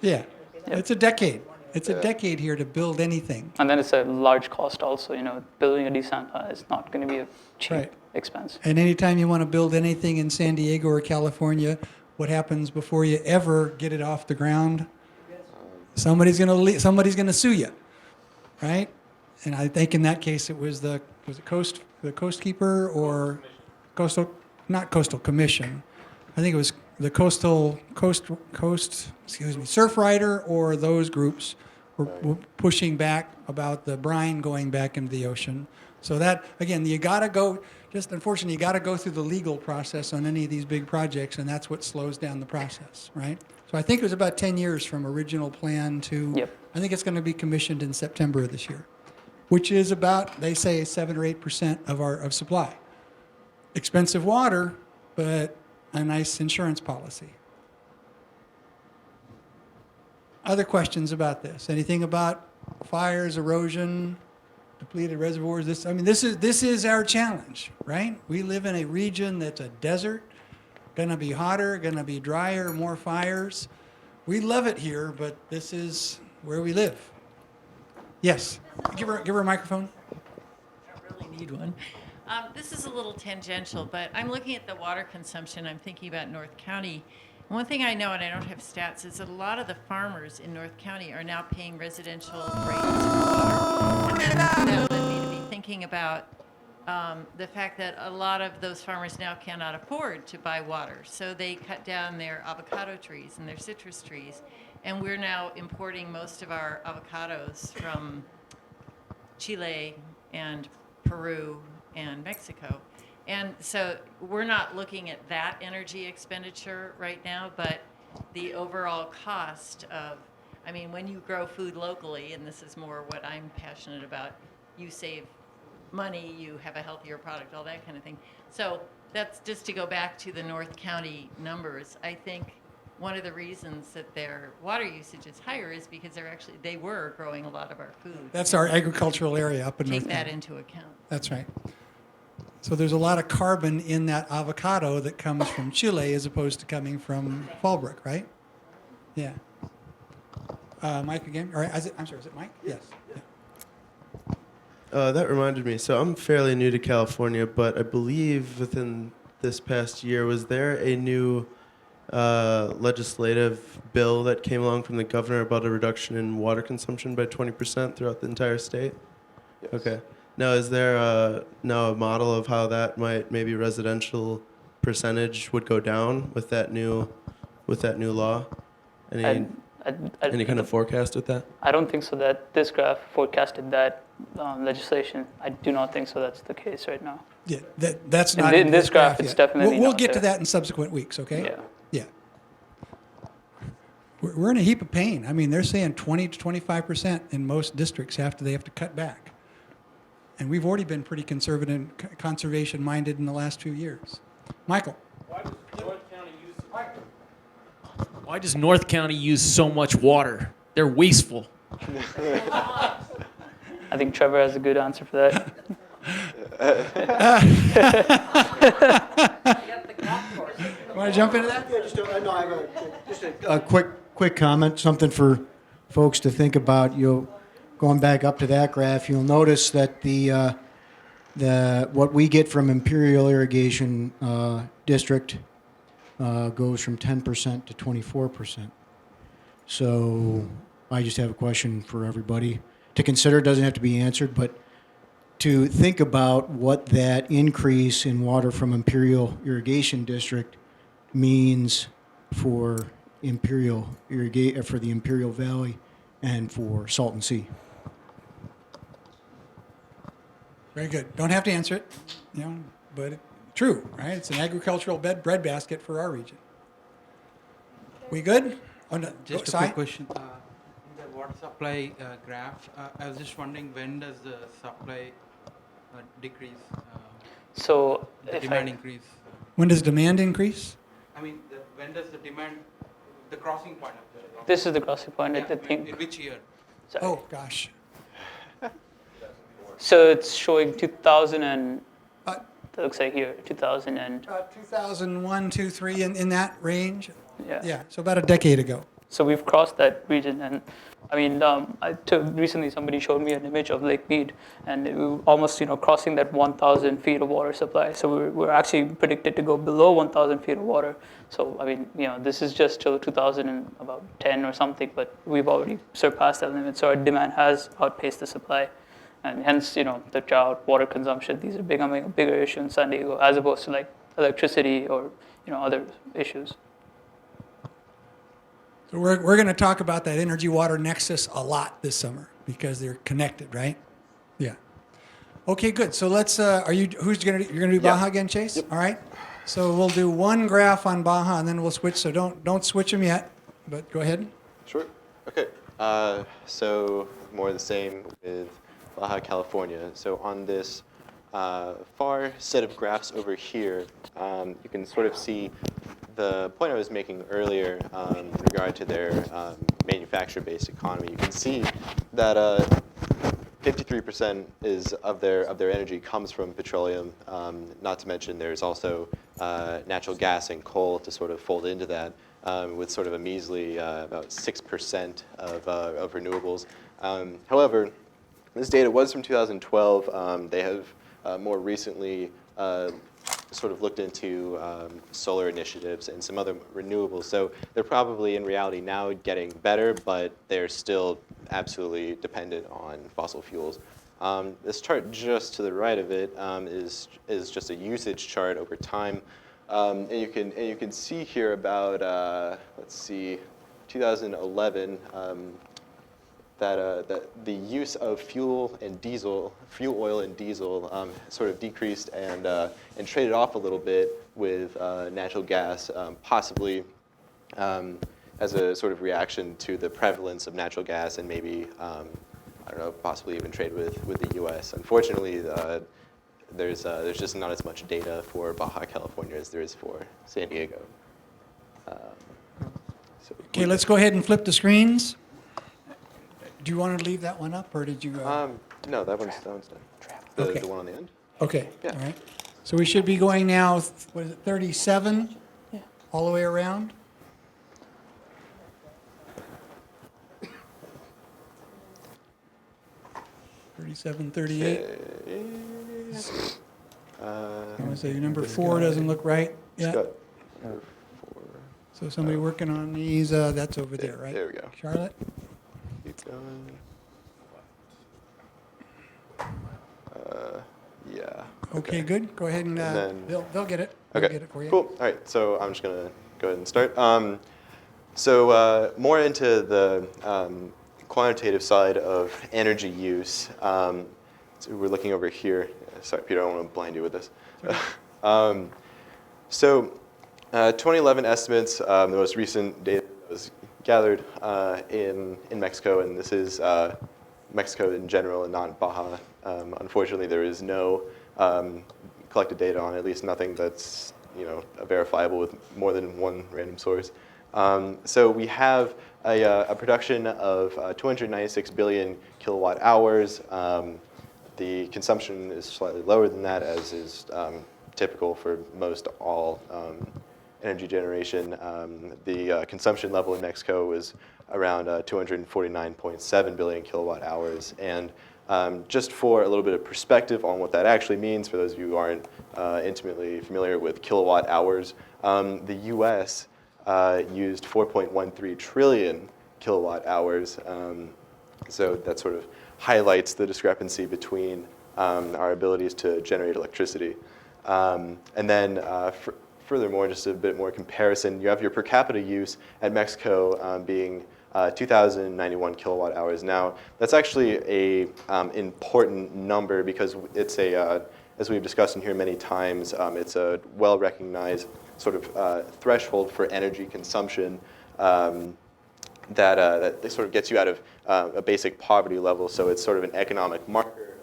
Yeah, it's a decade. It's a decade here to build anything. And then it's a large cost also. Building a desal plant is not going to be a cheap expense. And anytime you want to build anything in San Diego or California, what happens before you ever get it off the ground? Somebody's going to sue you, right? And I think in that case it was the coast keeper or not coastal commission. I think it was the surf rider or those groups were pushing back about the brine going back into the ocean. So that, again, unfortunately, you got to go through the legal process on any of these big projects, and that's what slows down the process, right? So I think it was about 10 years from original plan to, I think it's going to be commissioned in September of this year, which is about, they say, 7 or 8% of supply. Expensive water, but a nice insurance policy. Other questions about this? Anything about fires, erosion, depleted reservoirs? This is our challenge, right? We live in a region that's a desert, gonna be hotter, gonna be drier, more fires. We love it here, but this is where we live. Yes, give her a microphone. I don't really need one. This is a little tangential, but I'm looking at the water consumption. I'm thinking about North County. One thing I know, and I don't have stats, is that a lot of the farmers in North County are now paying residential rates for water. And that led me to be thinking about the fact that a lot of those farmers now cannot afford to buy water. So they cut down their avocado trees and their citrus trees. And we're now importing most of our avocados from Chile and Peru and Mexico. And so we're not looking at that energy expenditure right now, but the overall cost of, I mean, when you grow food locally, and this is more what I'm passionate about, you save money, you have a healthier product, all that kind of thing. So that's just to go back to the North County numbers. I think one of the reasons that their water usage is higher is because they were growing a lot of our food. That's our agricultural area up in North Take that County. into account. That's right. So there's a lot of carbon in that avocado that comes from Chile as opposed to coming from Fallbrook, right? Yeah. Mike again? All right, I'm sorry, is it Mike? Yes. Yeah. That reminded me. So I'm fairly new to California, but I believe within this past year, was there a new legislative bill that came along from the governor about a reduction in water consumption by 20% throughout the entire state? Yes. Okay. Now, is there now a model of how that might maybe residential percentage would go down with that new law? Any kind of forecast with that? I don't think so that this graph forecasted that legislation. I do not think so that's the case right now. Yeah, that's not in this graph, it's yet. definitely We'll not get to there. that in subsequent weeks, okay? Yeah. Yeah. We're in a heap of pain. I mean, they're saying 20 to 25% in most districts after they have to cut back. And we've already been pretty conservative, conservation-minded in the last few years. Michael? Why does North County use so much water? They're wasteful. I think Trevor has a good answer for that. Want to jump into that? Yeah, a quick comment, something for folks to think about. Going back up to that graph, you'll notice that the what we get from Imperial Irrigation District goes from 10% to 24%. So I just have a question for everybody to consider. It doesn't have to be answered, but to think about what that increase in water from Imperial Irrigation District means for the Imperial Valley and for Salton Sea. Very good. Don't have to answer it, but true, right? It's an agricultural breadbasket for our region. We good? Oh, no. Just a quick question. In the water supply graph, I was just wondering, when does the supply decrease? So the demand increase? When does demand increase? I mean, when does the demand, the crossing point of the... This is the crossing point, I think. In which year? Sorry. Oh, gosh. So it's showing 2000 and, it looks like here, 2000 and... 2001, 2, 3, in that range? Yeah. Yeah, so about a decade ago. So we've crossed that region, and I mean, recently somebody showed me an image of Lake Mead, and we were almost, crossing that 1,000 feet of water supply. So we're actually predicted to go below 1,000 feet of water. So I mean, this is just till 2010 or something, but we've already surpassed that limit. So our demand has outpaced the supply, and hence, the drought, water consumption, these are becoming a bigger issue in San Diego as opposed to like electricity or other issues. So we're going to talk about that energy-water nexus a lot this summer because they're connected, right? Yeah. Okay, good. So let's. You're going to do Baja again, Chase? Yep. All right. So we'll do one graph on Baja and then we'll switch. So don't switch them yet, but go ahead. Sure. Okay. So more the same with Baja California. So on this far set of graphs over here, you can sort of see the point I was making earlier in regard to their manufacturer-based economy. You can see that 53% is of their energy comes from petroleum. Not to mention there's also natural gas and coal to sort of fold into that, with sort of a measly about 6% of renewables. However, this data was from 2012. They have more recently sort of looked into solar initiatives and some other renewables. So they're probably in reality now getting better, but they're still absolutely dependent on fossil fuels. This chart just to the right of it is just a usage chart over time. And you can see here about, let's see, 2011, that the use of fuel oil and diesel sort of decreased and traded off a little bit with natural gas, possibly as a sort of reaction to the prevalence of natural gas and maybe, I don't know, possibly even trade with the U.S. Unfortunately, there's just not as much data for Baja California as there is for San Diego. Okay, let's go ahead and flip the screens. Do you want to leave that one up, or did you? No, that one's done. The one on the end? Okay, Yeah. all right. So we should be going now, what is it, 37? Yeah. All the way around? $37, $38. I want to say number 4 doesn't look right. Yeah. Number 4. So somebody working on these, that's over there, right? There we go. Charlotte? Keep going. Yeah. Okay, good. Go ahead and then- they'll get it. Okay. They'll get it for you. Cool. All right. So I'm just gonna go ahead and start. More into the quantitative side of energy use. So we're looking over here. Sorry, Peter, I don't want to blind you with this. 2011 estimates, the most recent data that was gathered in Mexico, and this is Mexico in general and not Baja. Unfortunately, there is no collected data on it, at least nothing that's verifiable with more than one random source. So we have a production of 296 billion kilowatt hours. The consumption is slightly lower than that, as is typical for most all energy generation. The consumption level in Mexico is around 249.7 billion kilowatt hours. And just for a little bit of perspective on what that actually means, for those of you who aren't intimately familiar with kilowatt hours, the US used 4.13 trillion kilowatt hours. So that sort of highlights the discrepancy between our abilities to generate electricity. And then furthermore, just a bit more comparison, you have your per capita use at Mexico being 2,091 kilowatt hours. Now, that's actually a important number because it's as we've discussed in here many times, it's a well-recognized sort of threshold for energy consumption that sort of gets you out of a basic poverty level. So it's sort of an economic marker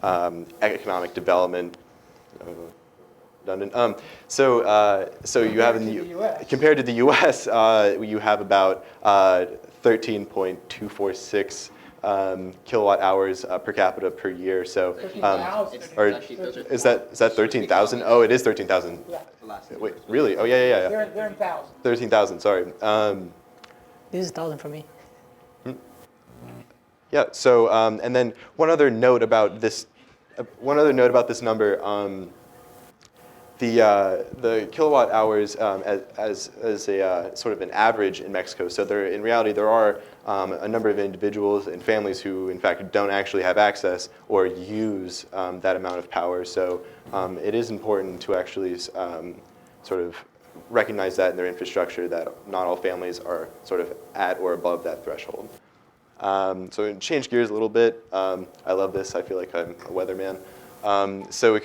of economic development. Redundant. So you have compared to the U.S., you have about 13.246 kilowatt hours per capita per year. So, or is that 13,000? Oh, it is 13,000. Yeah. Wait, really? Oh, yeah. They're in thousands. 13,000. Sorry. This is 1,000 for me. Yeah. So, and then one other note about this number. The kilowatt hours as a sort of an average in Mexico. So in reality, there are a number of individuals and families who, in fact, don't actually have access or use that amount of power. So it is important to actually sort of recognize that in their infrastructure, that not all families are sort of at or above that threshold. So change gears a little bit. I love this. I feel like I'm a weatherman. So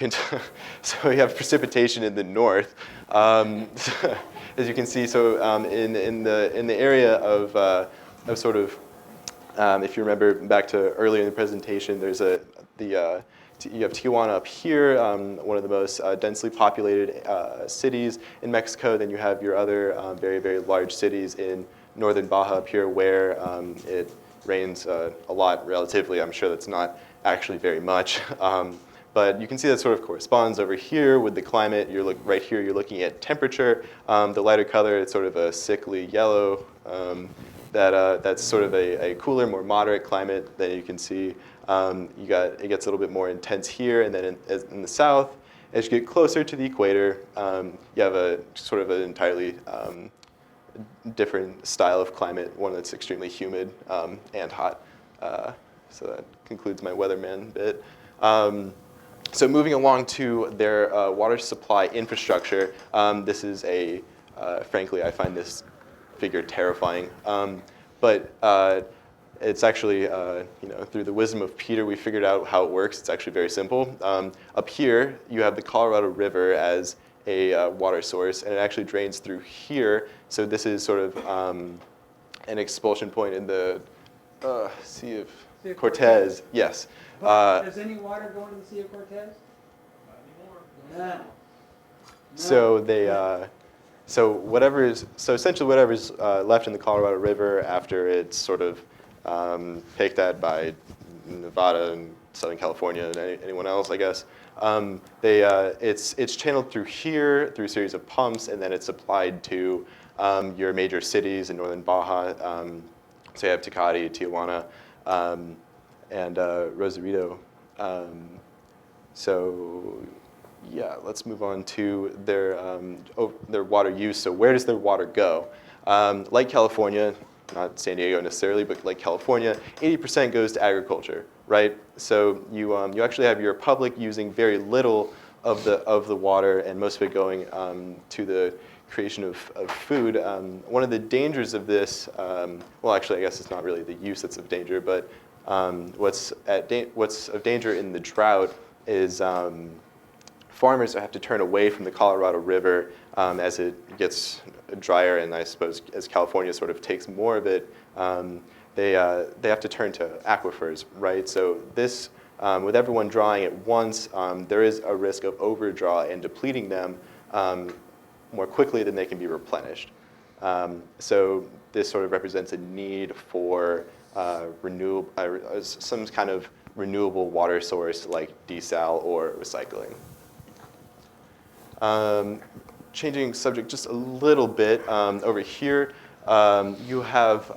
we have precipitation in the north, as you can see. So in the area of sort of, if you remember back to earlier in the presentation, there's you have Tijuana up here, one of the most densely populated cities in Mexico. Then you have your other very, very large cities in northern Baja up here where it rains a lot relatively. I'm sure that's not actually very much. But you can see that sort of corresponds over here with the climate. Right here, you're looking at temperature. The lighter color, it's sort of a sickly yellow. That's sort of a cooler, more moderate climate that you can see. It gets a little bit more intense here, and then in the south, as you get closer to the equator, you have a sort of an entirely different style of climate, one that's extremely humid and hot. So that concludes my weatherman bit. So moving along to their water supply infrastructure, this is frankly, I find this figure terrifying. But it's actually, through the wisdom of Peter, we figured out how it works. It's actually very simple. Up here, you have the Colorado River as a water source, and it actually drains through here. So this is sort of an expulsion point in the Sea of Cortez. Yes. Does any water go into the Sea of Cortez? Not anymore. No. So so essentially whatever's left in the Colorado River after it's sort of picked at by Nevada and Southern California and anyone else, I guess. It's channeled through here through a series of pumps, and then it's supplied to your major cities in northern Baja. So you have Tecate, Tijuana, and Rosarito. So yeah, let's move on to their water use. So where does their water go? Like California, not San Diego necessarily, but like California, 80% goes to agriculture, right? So you actually have your public using very little of the water, and most of it going to the creation of food. One of the dangers of this, well, actually, I guess it's not really the use that's of danger, but what's of danger in the drought is farmers have to turn away from the Colorado River as it gets drier, and I suppose as California sort of takes more of it, they have to turn to aquifers, right? So this, with everyone drawing at once, there is a risk of overdraw and depleting them more quickly than they can be replenished. So this sort of represents a need for some kind of renewable water source like desal or recycling. Changing subject just a little bit, over here you have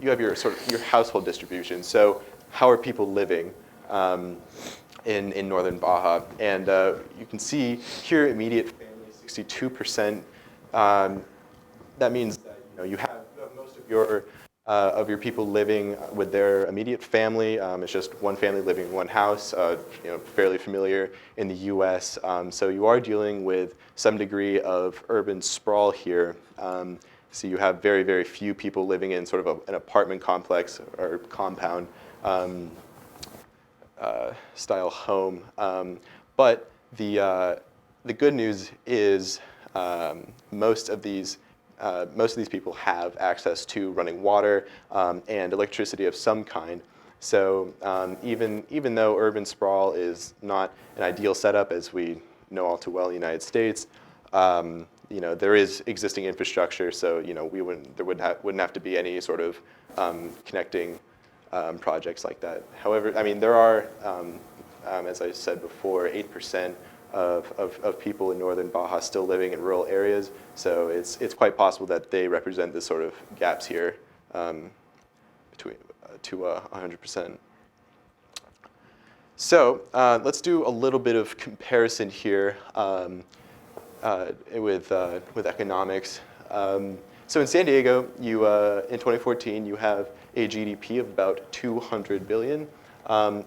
your household distribution. So how are people living in northern Baja? And you can see here immediate family, 62%. That means that you have most of your people living with their immediate family. It's just one family living in one house, fairly familiar in the US. So you are dealing with some degree of urban sprawl here. So you have very, very few people living in sort of an apartment complex or compound style home. But the good news is most of these people have access to running water and electricity of some kind. So even though urban sprawl is not an ideal setup, as we know all too well in the United States, there is existing infrastructure. So there wouldn't have to be any sort of connecting projects like that. However, I mean there are, as I said before, 8% of people in northern Baja still living in rural areas. So it's quite possible that they represent the sort of gaps here between to 100%. So let's do a little bit of comparison here with economics. So in San Diego, in 2014, you have a GDP of about 200 billion.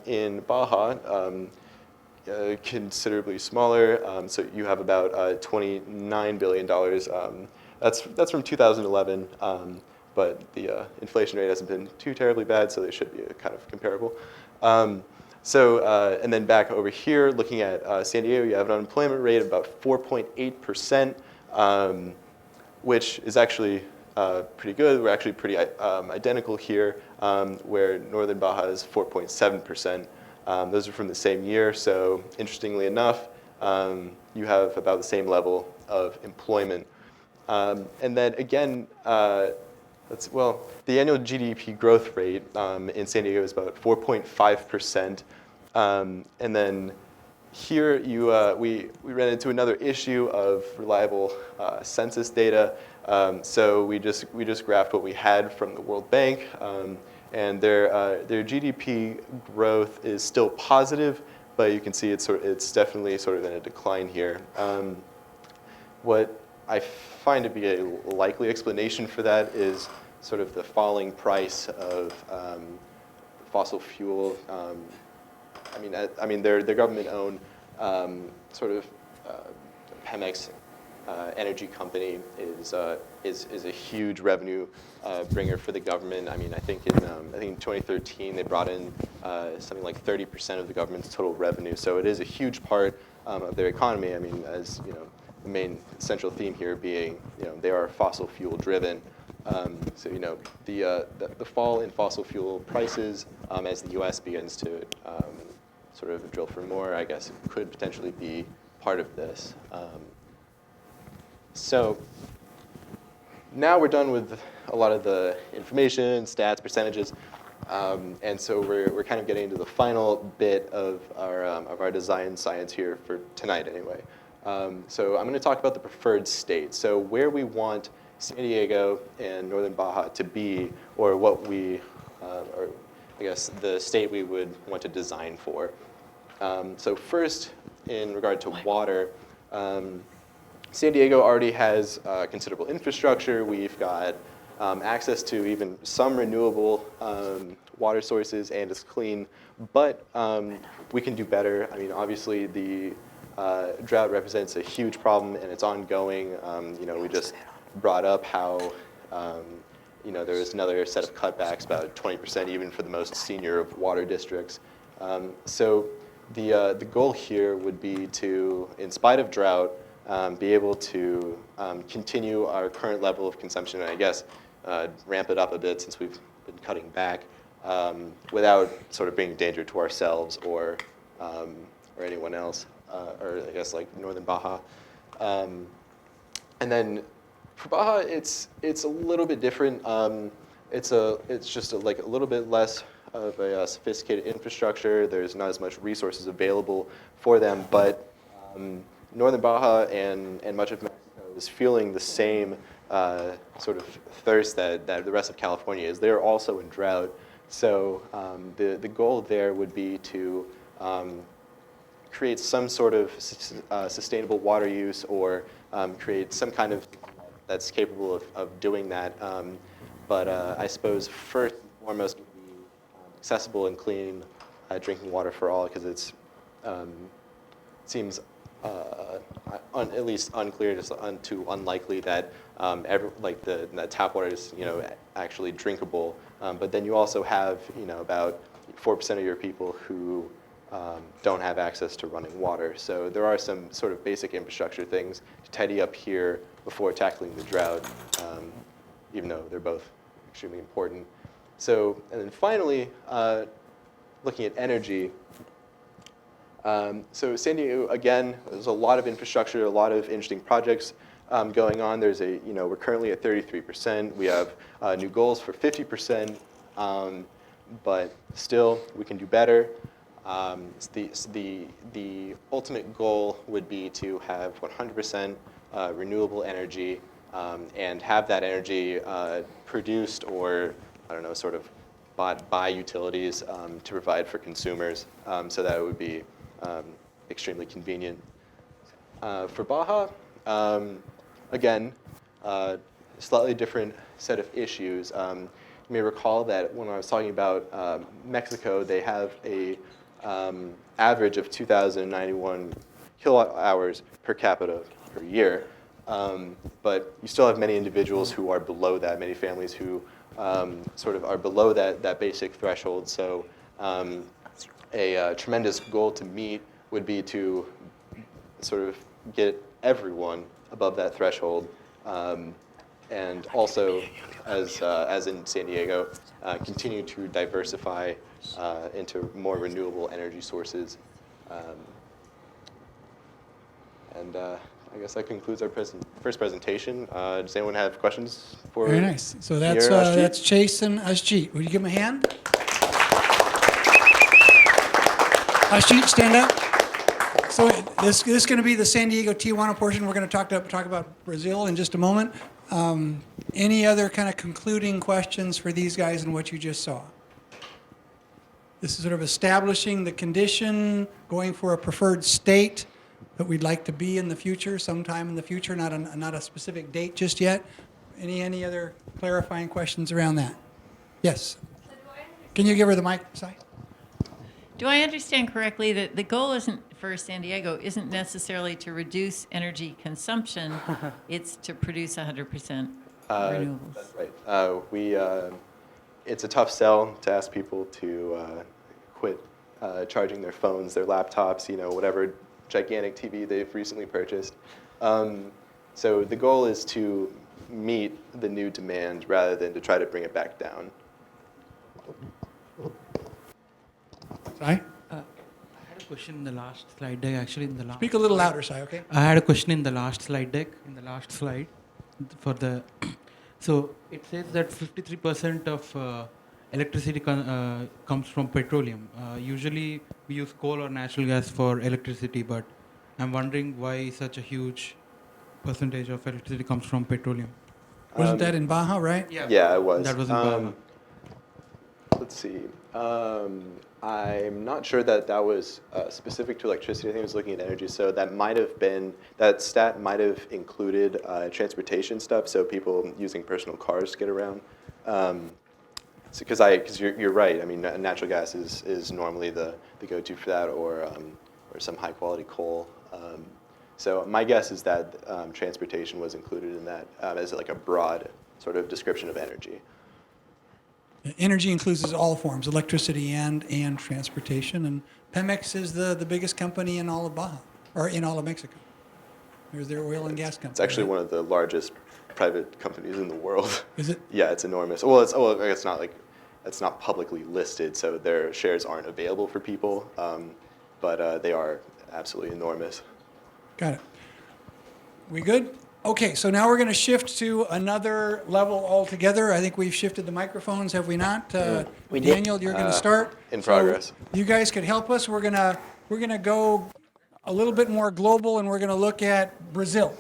In Baja, considerably smaller. So you have about $29 billion. That's from 2011, but the inflation rate hasn't been too terribly bad, so they should be kind of comparable. And then back over here, looking at San Diego, you have an unemployment rate of about 4.8%, which is actually pretty good. We're actually pretty identical here, where northern Baja is 4.7%. Those are from the same year, so interestingly enough, you have about the same level of employment. And then again, well, the annual GDP growth rate in San Diego is about 4.5%. And then here we ran into another issue of reliable census data. So we just graphed what we had from the World Bank, and their GDP growth is still positive, but you can see it's definitely sort of in a decline here. What I find to be a likely explanation for that is sort of the falling price of fossil fuel. I mean, their government-owned sort of Pemex energy company is a huge revenue bringer for the government. I mean, I think in 2013 they brought in something like 30% of the government's total revenue. So it is a huge part of their economy. I mean, as you know, the main central theme here being, they are fossil fuel driven. So the fall in fossil fuel prices as the U.S. begins to sort of drill for more, I guess, it could potentially be part of this. So now we're done with a lot of the information, stats, percentages, and so we're kind of getting into the final bit of our design science here for tonight, anyway. So I'm going to talk about the preferred state. So where we want San Diego and Northern Baja to be, or what or I guess the state we would want to design for. So first, in regard to water, San Diego already has considerable infrastructure. We've got access to even some renewable water sources, and it's clean. But we can do better. I mean, obviously, the drought represents a huge problem, and it's ongoing. We just brought up how there is another set of cutbacks, about 20% even for the most senior of water districts. So the goal here would be to, in spite of drought, be able to continue our current level of consumption, and I guess ramp it up a bit since we've been cutting back, without sort of being a danger to ourselves or anyone else, or I guess like Northern Baja. And then for Baja, it's a little bit different. It's just like a little bit less of a sophisticated infrastructure. There's not as much resources available for them, but Northern Baja and much of Mexico is feeling the same sort of thirst that the rest of California is. They're also in drought. So the goal there would be to create some sort of sustainable water use, or create some kind of that's capable of doing that. But I suppose first and foremost would be accessible and clean drinking water for all, because it's seems at least unclear, just too unlikely that that tap water is actually drinkable. But then you also have about 4% of your people who don't have access to running water. So there are some sort of basic infrastructure things to tidy up here before tackling the drought, even though they're both extremely important. So, and then finally, looking at energy. So San Diego, again, there's a lot of infrastructure, a lot of interesting projects going on. There's we're currently at 33%. We have new goals for 50%, but still we can do better. The ultimate goal would be to have 100% renewable energy, and have that energy produced, or I don't know, sort of bought by utilities to provide for consumers, so that it would be extremely convenient. For Baja, again, slightly different set of issues. You may recall that when I was talking about Mexico, they have a average of 2,091 kilowatt hours per capita per year. But you still have many individuals who are below that, many families who sort of are below that basic threshold. So a tremendous goal to meet would be to sort of get everyone above that threshold. And also, as in San Diego, continue to diversify into more renewable energy sources. And I guess that concludes our first presentation. Does anyone have questions for Very nice. So that's Pierre, Ashjit? that's Chase and Ashjit. Would you give him a hand? Ashjit, stand up. So this is going to be the San Diego Tijuana portion. We're going to talk about Brazil in just a moment. Any other kind of concluding questions for these guys and what you just saw? This is sort of establishing the condition, going for a preferred state that we'd like to be in the future, sometime in the future, not a specific date just yet. Any other clarifying questions around that? Yes. Can you give her the mic, Si? Do I understand correctly that the goal for San Diego isn't necessarily to reduce energy consumption, it's to produce 100% renewables? That's right. It's a tough sell to ask people to quit charging their phones, their laptops, whatever gigantic TV they've recently purchased. So the goal is to meet the new demand rather than to try to bring it back down. Si? I had a question in the last slide deck, actually in the last. Speak a little louder, Si, okay? I had a question in the last slide deck, in the last slide, for the. So it says that 53% of electricity comes from petroleum. Usually we use coal or natural gas for electricity, but I'm wondering why such a huge percentage of electricity comes from petroleum. Wasn't that in Baja, right? Yeah, it was. That was in Baja. Let's see. I'm not sure that was specific to electricity. I think I was looking at energy. So that stat might have included transportation stuff, so people using personal cars to get around. Because you're right. I mean, natural gas is normally the go-to for that, or some high-quality coal. So my guess is that transportation was included in that as like a broad sort of description of energy. Energy includes all forms, electricity and transportation. And Pemex is the biggest company in all of Baja, or in all of Mexico. There's their oil and gas company. It's actually one of the largest private companies in the world. Is it? Yeah, it's enormous. Well, it's not publicly listed, so their shares aren't available for people, but they are absolutely enormous. Got it. We good? Okay, so now we're going to shift to another level altogether. I think we've shifted the microphones, have we not? We did. Daniel, you're going to start. In progress. So you guys could help us. We're gonna go a little bit more global, and we're going to look at Brazil.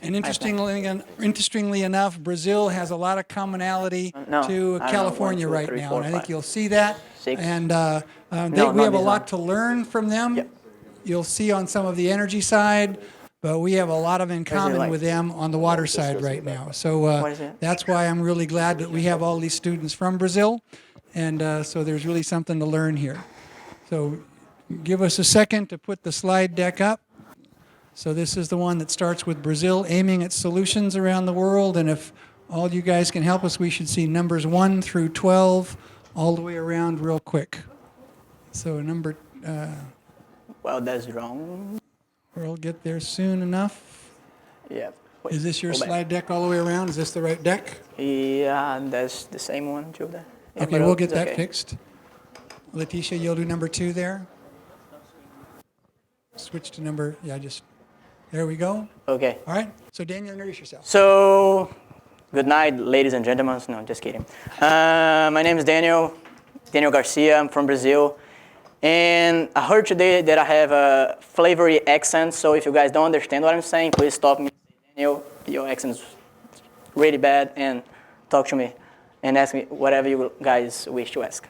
And interestingly enough, Brazil has a lot of commonality to California right now, and I think you'll see that. And we have a lot to learn from them. Yep. You'll see on some of the energy side, but we have a lot of in common with them on the water side right now. So that's why I'm really glad that we have all these students from Brazil, and so there's really something to learn here. So give us a second to put the slide deck up. So this is the one that starts with Brazil aiming at solutions around the world, and if all you guys can help us, we should see numbers 1 through 12 all the way around real quick. So number... Well, that's wrong. We'll get there soon enough. Yeah. Is this your slide deck all the way around? Is this the right deck? Yeah, that's the same one, Judah. Yeah, Okay, but we'll it's get that okay. fixed. Leticia, you'll do number 2 there. Switch to number, there we go. Okay. All right, so Daniel, introduce yourself. So, good night, ladies and gentlemen. No, just kidding. My name is Daniel Garcia. I'm from Brazil. And I heard today that I have a flavory accent, so if you guys don't understand what I'm saying, please stop me. Daniel, your accent's really bad, and talk to me and ask me whatever you guys wish to ask.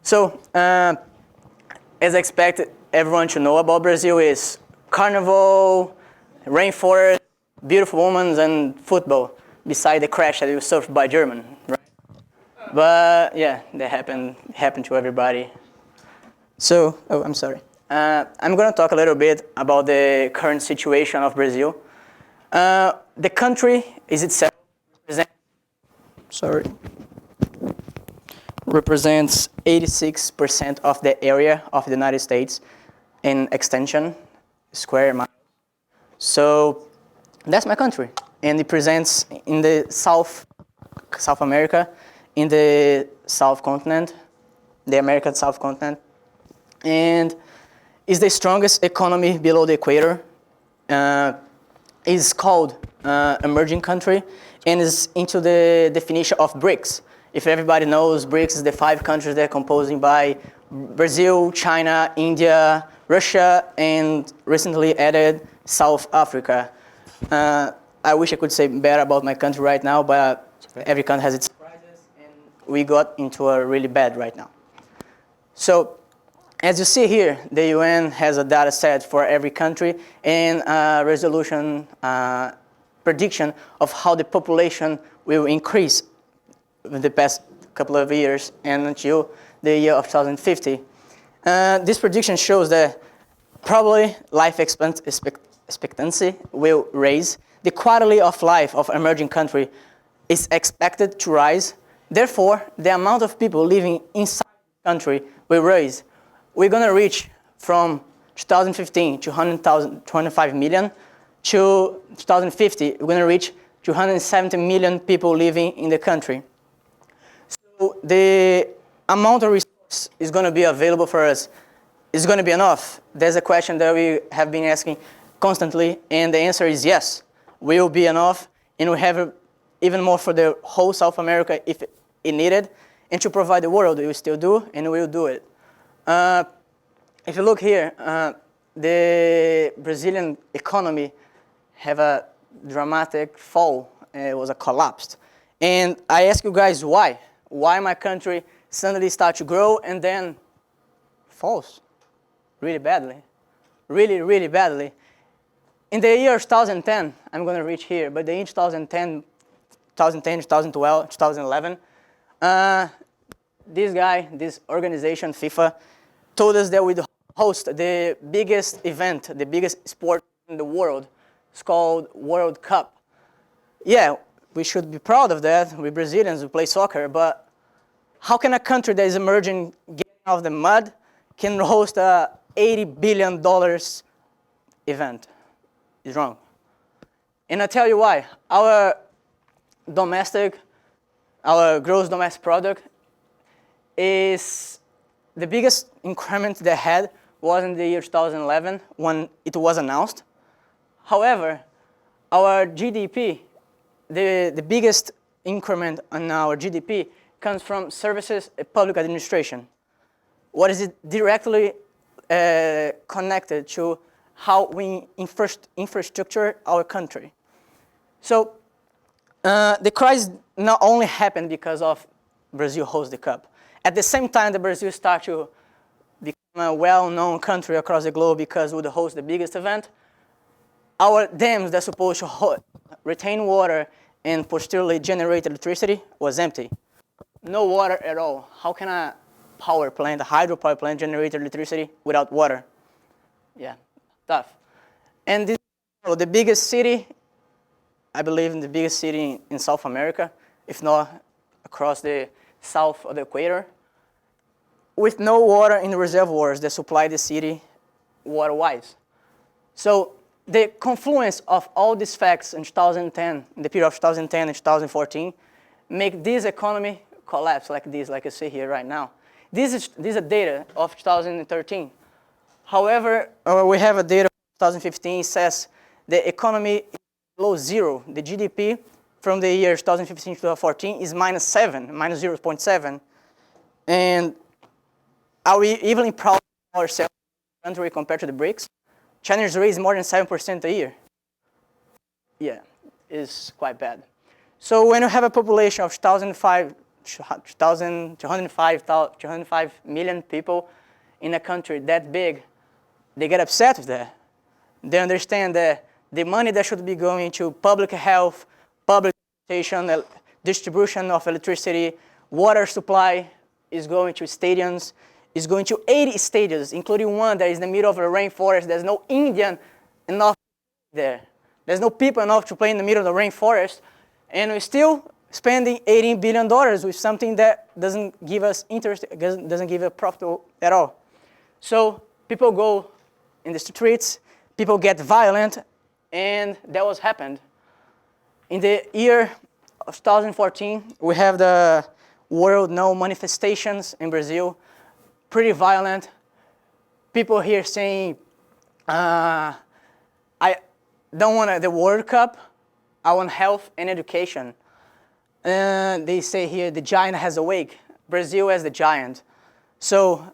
So, as expected, everyone should know about Brazil is carnival, rainforest, beautiful women, and football, beside the crash that was suffered by Germany, right? But yeah, that happened to everybody. So, I'm sorry. I'm going to talk a little bit about the current situation of Brazil. The country is itself represents 86% of the area of the United States in extension, square miles. So that's my country, and it presents in the South America, in the South Continent, the American South Continent, and is the strongest economy below the equator. is called emerging country and is into the definition of BRICS. If everybody knows, BRICS is the 5 countries that are composing by Brazil, China, India, Russia, and recently added South Africa. I wish I could say better about my country right now, but every country has its surprises, and we got into a really bad right now. So, as you see here, the UN has a data set for every country and a resolution prediction of how the population will increase in the past couple of years and until the year of 2050. This prediction shows that probably life expectancy will raise. The quality of life of emerging country is expected to rise. Therefore, the amount of people living inside the country will rise. We're going to reach from 2015 to 125 million to 2050, we're going to reach 270 million people living in the country. So the amount of resources is going to be available for us is going to be enough. There's a question that we have been asking constantly, and the answer is yes, will be enough, and we have even more for the whole South America if it needed, and to provide the world, we will still do, and we will do it. If you look here, the Brazilian economy have a dramatic fall. It was a collapse. And I ask you guys why? Why my country suddenly starts to grow and then falls really badly, really, really badly. In the year 2010, I'm going to reach here, but in 2010, 2012, 2011, this organization, FIFA, told us that we'd host the biggest event, the biggest sport in the world. It's called World Cup. Yeah, we should be proud of that. We Brazilians, we play soccer, but how can a country that is emerging, getting out of the mud, can host a $80 billion event? It's wrong. And I'll tell you why. Our gross domestic product is the biggest increment they had was in the year 2011 when it was announced. However, our GDP, the biggest increment on our GDP comes from services and public administration. What is it directly connected to how we infrastructure our country. So the crisis not only happened because of Brazil host the cup. At the same time, the Brazil started to become a well-known country across the globe because we would host the biggest event. Our dams that supposed to retain water and posteriorly generate electricity was empty. No water at all. How can a power plant, a hydropower plant, generate electricity without water? Yeah, tough. And this, the biggest city, I believe in the biggest city in South America, if not across the south of the equator, with no water in the reservoirs that supply the city water-wise. So the confluence of all these facts in 2010, in the period of 2010 and 2014, make this economy collapse like this, like you see here right now. This is a data of 2013. However, we have a data from 2015 says the economy is below zero. The GDP from the year 2015 to 2014 is minus 0.7. And are we even proud of ourselves country compared to the BRICS? China's rate is more than 7% a year. Yeah, it's quite bad. So when you have a population of 205 million people in a country that big, they get upset with that. They understand that the money that should be going to public health, public sanitation, distribution of electricity, water supply is going to stadiums, is going to 80 stadiums, including one that is in the middle of a rainforest. There's no Indian enough there. There's no people enough to play in the middle of the rainforest. And we're still spending $18 billion with something that doesn't give us interest, doesn't give a profit at all. So people go in the streets, people get violent, and that was happened. In the year of 2014, we have the World No manifestations in Brazil, pretty violent. People here saying, I don't want the World Cup. I want health and education. They say here the giant has awake. Brazil as the giant. So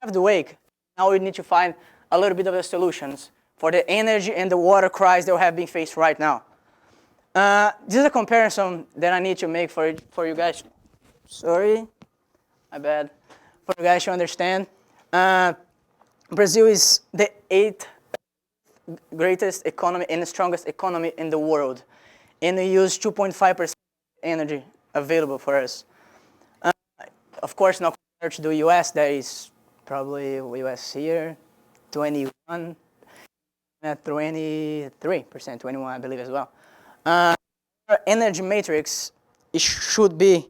have the wake. Now we need to find a little bit of the solutions for the energy and the water crisis that we have been faced right now. This is a comparison that I need to make for you guys. Sorry, my bad. For you guys to understand. Brazil is the 8th greatest economy and the strongest economy in the world. And we use 2.5% energy available for us. Of course, not compared to the US, that is probably US here, 21, 23%, 21 I believe as well. Our energy matrix, it should be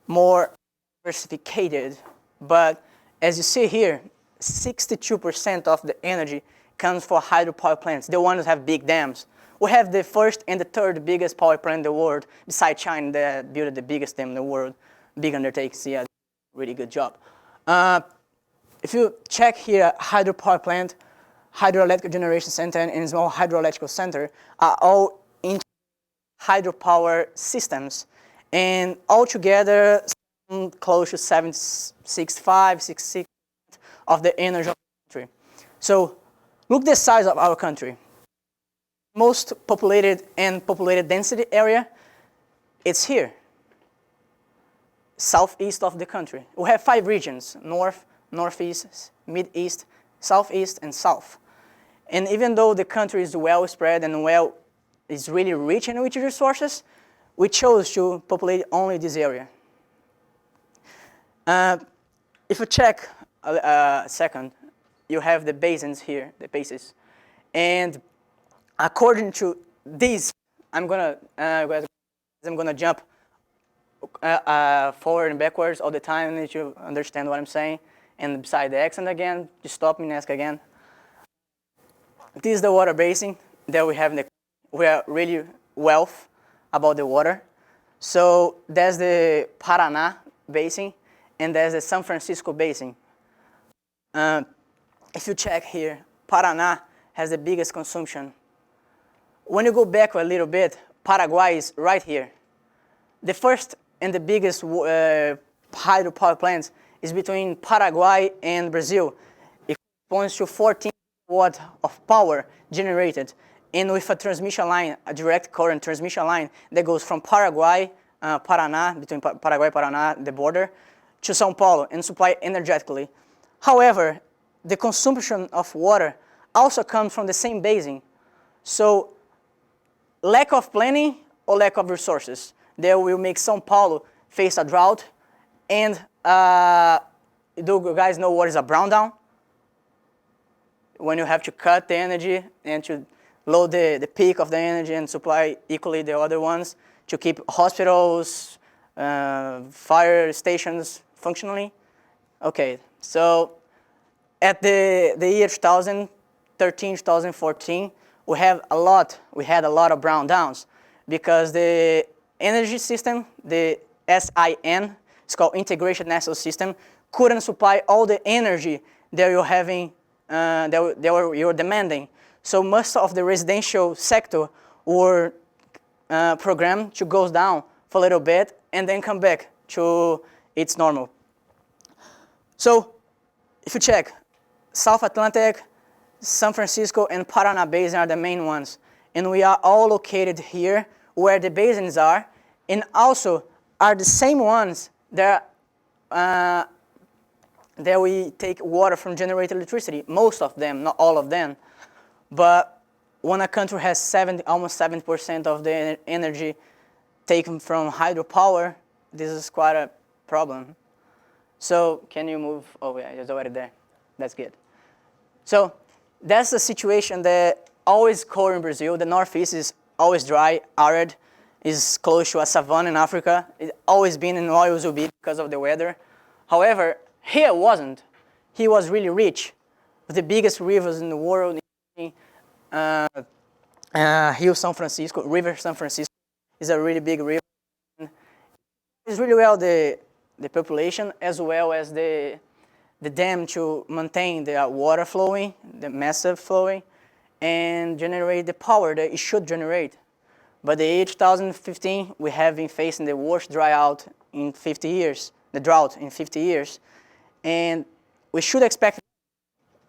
more diversified, but as you see here, 62% of the energy comes from hydropower plants, the ones that have big dams. We have the first and the third biggest power plant in the world, besides China that built the biggest dam in the world. Big undertakings, yeah, really good job. If you check here, hydropower plant, hydroelectric generation center, and small hydroelectrical center are all in hydropower systems. And altogether, close to 65, 66% of the energy of the country. So look the size of our country. Most populated and populated density area, it's here. Southeast of the country. We have 5 regions: north, northeast, mid-east, southeast, and south. And even though the country is well spread and is really rich in natural resources, we chose to populate only this area. If you check a second, you have the basins here, the bases. And according to these, I'm gonna jump forward and backwards all the time. I need you to understand what I'm saying. And beside the accent again, just stop me and ask again. This is the water basin that we have. We are really wealth about the water. So there's the Paraná basin, and there's the San Francisco basin. If you check here, Paraná has the biggest consumption. When you go back a little bit, Paraguay is right here. The first and the biggest hydropower plants is between Paraguay and Brazil. It corresponds to 14 watts of power generated, and with a transmission line, a direct current transmission line that goes from Paraguay, Paraná, between Paraguay and Paraná, the border, to São Paulo and supply energetically. However, the consumption of water also comes from the same basin. So lack of planning or lack of resources, that will make São Paulo face a drought. And do you guys know what is a brown down? When you have to cut the energy and to load the peak of the energy and supply equally the other ones to keep hospitals, fire stations functionally. Okay, so at the year 2013, 2014, we had a lot of brown downs because the energy system, the SIN, it's called Integration National System, couldn't supply all the energy that you're having, you're demanding. So most of the residential sector were programmed to go down for a little bit and then come back to its normal. So if you check, South Atlantic, San Francisco, and Paraná Basin are the main ones. And we are all located here where the basins are, and also are the same ones that we take water from generated electricity. Most of them, not all of them. But when a country has almost 70% of the energy taken from hydropower, this is quite a problem. So can you move? Oh yeah, it's already there. That's good. So that's the situation that always occurs in Brazil. The northeast is always dry, arid, is close to a savanna in Africa. It's always been and always will be because of the weather. However, here wasn't. He was really rich, with the biggest rivers in the world. River San Francisco is a really big river. It's really well the population as well as the dam to maintain the water flowing, the massive flowing, and generate the power that it should generate. But the year 2015, we have been facing the worst drought in 50 years, and we should expect,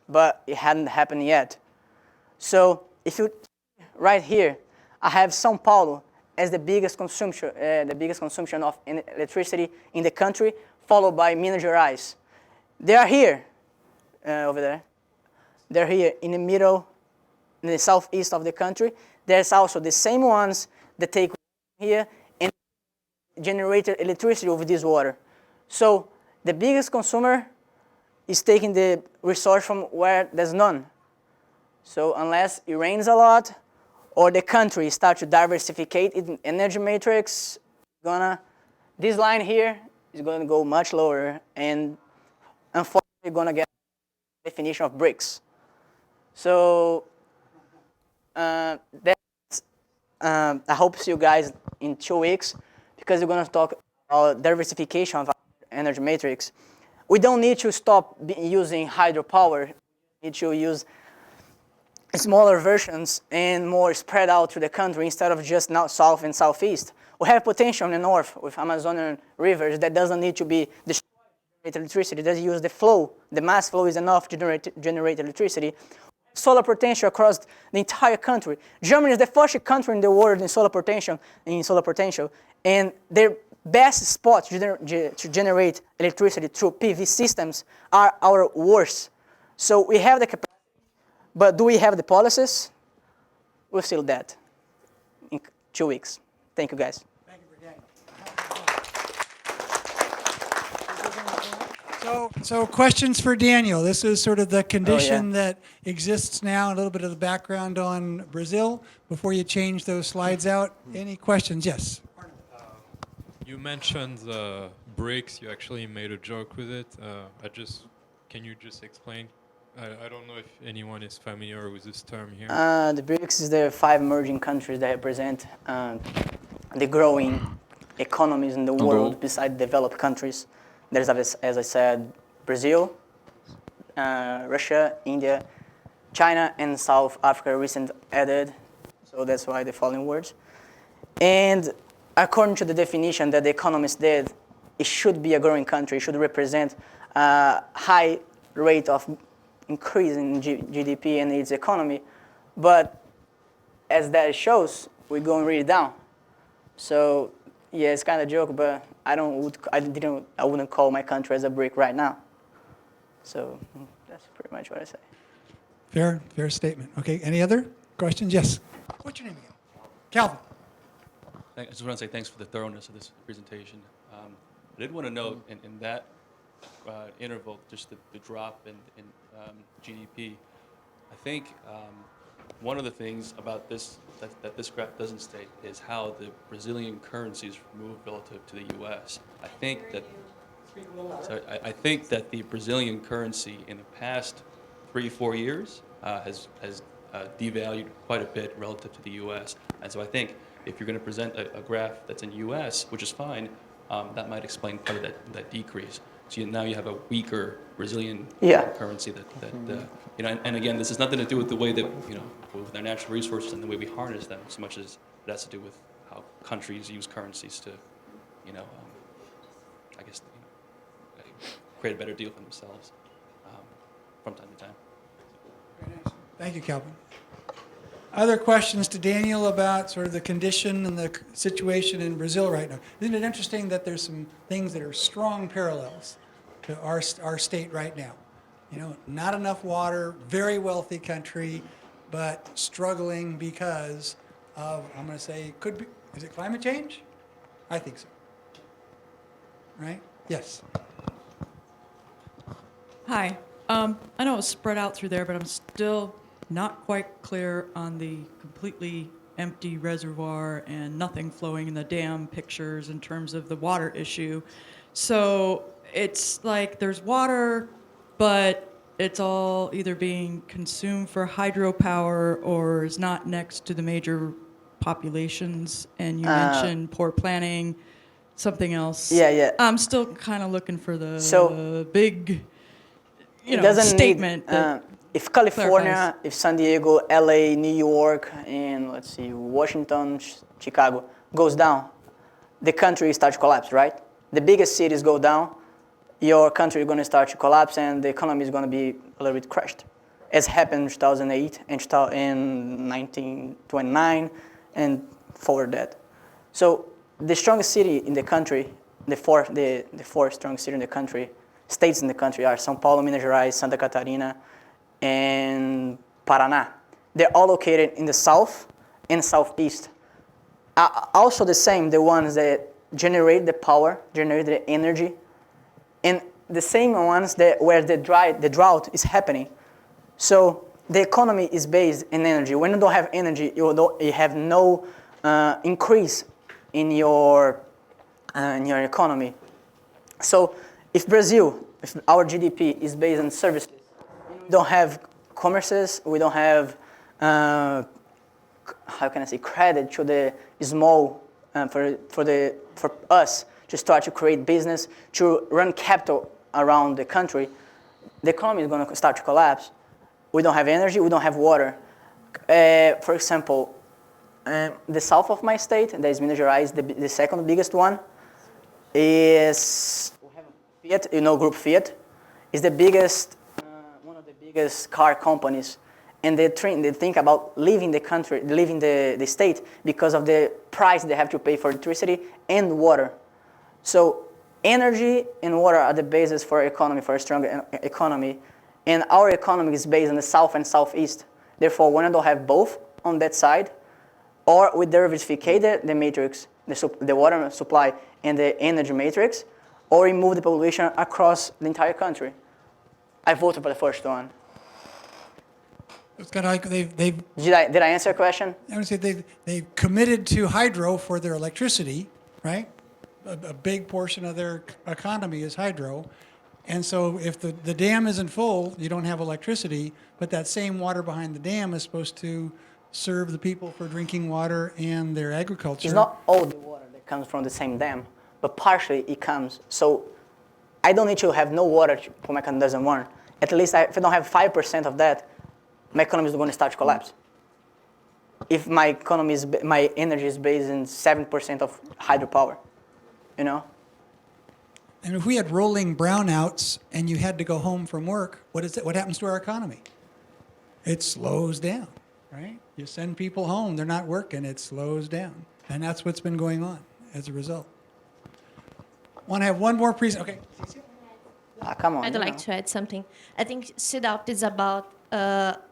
but it hadn't happened yet. So if you, right here, I have São Paulo as the biggest consumption of electricity in the country, followed by Minas Gerais. They are here, over there. They're here in the middle, in the southeast of the country. There's also the same ones that take here and generate electricity with this water. So the biggest consumer is taking the resource from where there's none. So unless it rains a lot, or the country starts to diversificate its energy matrix, this line here is going to go much lower, and unfortunately, you're going to get a definition of bricks. So I hope to see you guys in 2 weeks, because we're going to talk about diversification of our energy matrix. We don't need to stop using hydropower. We need to use smaller versions and more spread out through the country instead of just now south and southeast. We have potential in the north with Amazonian rivers that doesn't need to be destroyed to generate electricity. It doesn't use the flow. The mass flow is enough to generate electricity. Solar potential across the entire country. Germany is the first country in the world in solar potential, and their best spots to generate electricity through PV systems are our worst. So we have the capacity, but do we have the policies? We'll see that in 2 weeks. Thank you, guys. Thank you for that. So questions for Daniel. This is sort of the condition that exists now, a little bit of the background on Brazil before you change those slides out. Any questions? Yes. You mentioned bricks. You actually made a joke with it. Can you just explain? I don't know if anyone is familiar with this term here. The BRICS is the 5 emerging countries that represent the growing economies in the world beside developed countries. There's, as I said, Brazil, Russia, India, China, and South Africa recently added. So that's why the following words. And according to the definition that the economists did, it should be a growing country. It should represent a high rate of increase in GDP and its economy. But as that shows, we're going really down. So yeah, it's kind of a joke, but I wouldn't call my country as a BRIC right now. So that's pretty much what I say. Fair statement. Okay, any other questions? Yes. What's your name again? Calvin. I just want to say thanks for the thoroughness of this presentation. I did want to note in that interval, just the drop in GDP. I think one of the things about this that this graph doesn't state is how the Brazilian currencies moved relative to the U.S. I think that the Brazilian currency in the past 3-4 years has devalued quite a bit relative to the U.S. And so I think if you're going to present a graph that's in U.S., which is fine, that might explain part of that decrease. So now you have a weaker Brazilian currency and again, this has nothing to do with the way that, with our natural resources and the way we harness them, so much as it has to do with how countries use currencies to, create a better deal for themselves from time to time. Very nice. Thank you, Calvin. Other questions to Daniel about sort of the condition and the situation in Brazil right now? Isn't it interesting that there's some things that are strong parallels to our state right now? Not enough water, very wealthy country, but struggling because of, I'm going to say, is it climate change? I think so. Right? Yes. Hi. I know it's spread out through there, but I'm still not quite clear on the completely empty reservoir and nothing flowing in the dam pictures in terms of the water issue. So it's like there's water, but it's all either being consumed for hydropower or is not next to the major populations. And you mentioned poor planning, something else. Yeah. I'm still kind of looking for the big, statement. if California, if San Diego, LA, New York, and let's see, Washington, Chicago goes down, the country starts to collapse, right? The biggest cities go down, your country is going to start to collapse, and the economy is going to be a little bit crushed, as happened in 2008 and in 1929 and forward that. So the strongest city in the country, the four strongest cities in the country, states in the country are São Paulo, Minas Gerais, Santa Catarina, and Paraná. They're all located in the south and southeast. Also the same, the ones that generate the power, generate the energy, and the same ones that where the drought is happening. So the economy is based in energy. When you don't have energy, you have no increase in your economy. So if our GDP is based on services, we don't have commerces, we don't have, credit to the small, for us to start to create business, to run capital around the country, the economy is going to start to collapse. We don't have energy, we don't have water. For example, the south of my state, that is Minas Gerais, the second biggest one, is Fiat, Group Fiat, is the biggest, one of the biggest car companies. And they think about leaving the country, leaving the state because of the price they have to pay for electricity and water. So energy and water are the basis for economy, for a strong economy. And our economy is based on the south and southeast. Therefore, when I don't have both on that side, or we diversify the matrix, the water supply and the energy matrix, or remove the population across the entire country. I voted for the first one. It's kind of like they've Did I answer your question? I would say they've committed to hydro for their electricity, right? A big portion of their economy is hydro. And so if the dam isn't full, you don't have electricity, but that same water behind the dam is supposed to serve the people for drinking water and their agriculture. It's not all the water that comes from the same dam, but partially it comes. So I don't need to have no water for my economy doesn't run. At least if I don't have 5% of that, my economy is going to start to collapse. If my my energy is based in 7% of hydropower, And if we had rolling brownouts and you had to go home from work, what happens to our economy? It slows down, right? You send people home, they're not working, it slows down. And that's what's been going on as a result. Want to have one more presentation? Okay. Come on. I'd like to add something. I think CDOP is about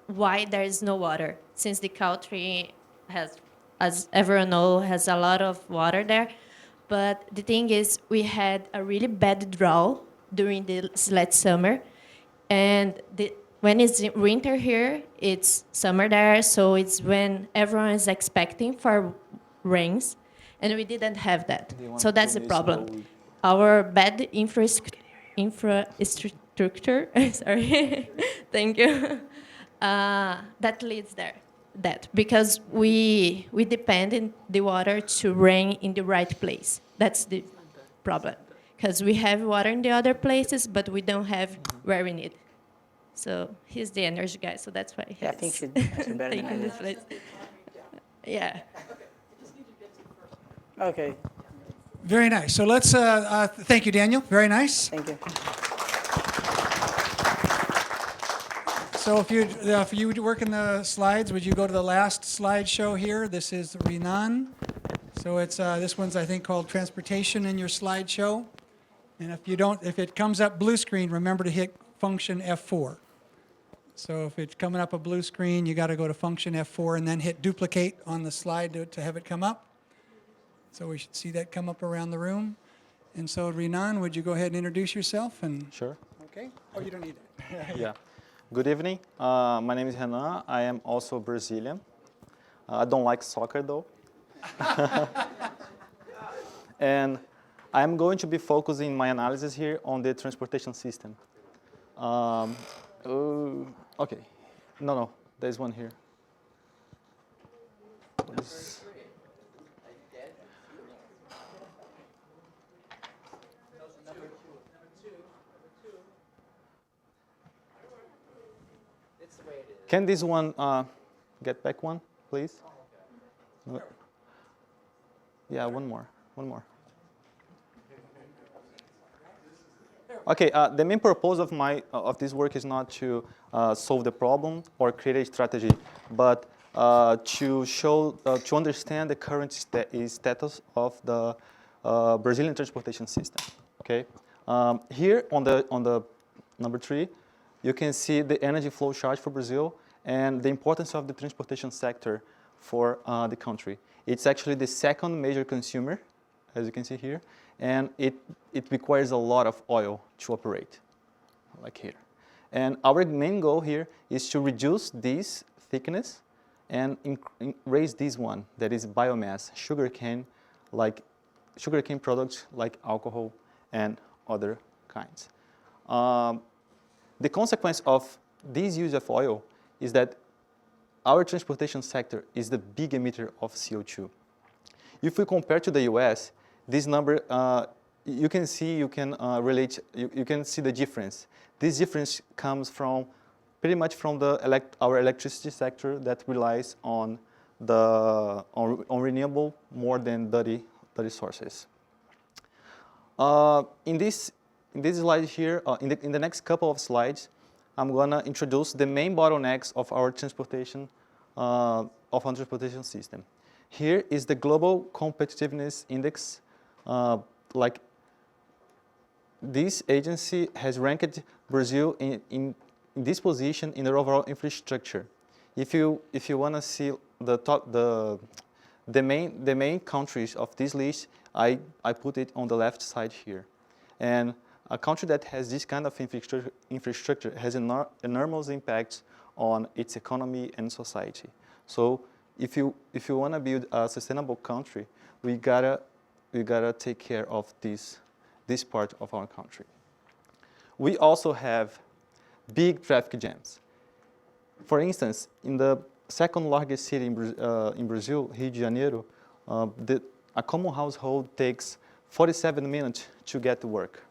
why there is no water, since the country has, as everyone knows, has a lot of water there. But the thing is, we had a really bad drought during this last summer. And when it's winter here, it's summer there, so it's when everyone is expecting for rains. And we didn't have that. So that's the problem. Our bad infrastructure, sorry, thank you, that leads there. Because we depend on the water to rain in the right place. That's the problem. Because we have water in the other places, but we don't have where we need. So he's the energy guy, so that's why he's I think she's better than taking I this place. Yeah. Okay. Very nice. So let's, thank you, Daniel. Very nice. Thank you. So if you would work in the slides, would you go to the last slideshow here? This is Renan. So it's this one's, I think, called Transportation in your slideshow. And if it comes up blue screen, remember to hit function F4. So if it's coming up a blue screen, you got to go to function F4 and then hit duplicate on the slide to have it come up. So we should see that come up around the room. And so Renan, would you go ahead and introduce yourself? Sure. Okay. Oh, you don't need that. Yeah. Good evening. My name is Renan. I am also Brazilian. I don't like soccer though. And I'm going to be focusing my analysis here on the transportation system. Okay. No, there's one here. Can this one get back one, please? Yeah, one more. Okay, the main purpose of this work is not to solve the problem or create a strategy, but to understand the current status of the Brazilian transportation system. Okay, here on the number 3, you can see the energy flow chart for Brazil and the importance of the transportation sector for the country. It's actually the second major consumer, as you can see here, and it requires a lot of oil to operate, like here. And our main goal here is to reduce this thickness and raise this one, that is biomass, sugarcane products like alcohol and other kinds. The consequence of this use of oil is that our transportation sector is the big emitter of CO2. If we compare to the US, this number, you can see the difference. This difference comes from pretty much from our electricity sector that relies on renewable more than 30 sources. In this slide here, in the next couple of slides, I'm gonna introduce the main bottlenecks of our transportation system. Here is the Global Competitiveness Index. Like this agency has ranked Brazil in this position in the overall infrastructure. If you want to see the main countries of this list, I put it on the left side here. And a country that has this kind of infrastructure has enormous impacts on its economy and society. So if you want to build a sustainable country, we gotta take care of this part of our country. We also have big traffic jams. For instance, in the second largest city in Brazil, Rio de Janeiro, a common household takes 47 minutes to get to work.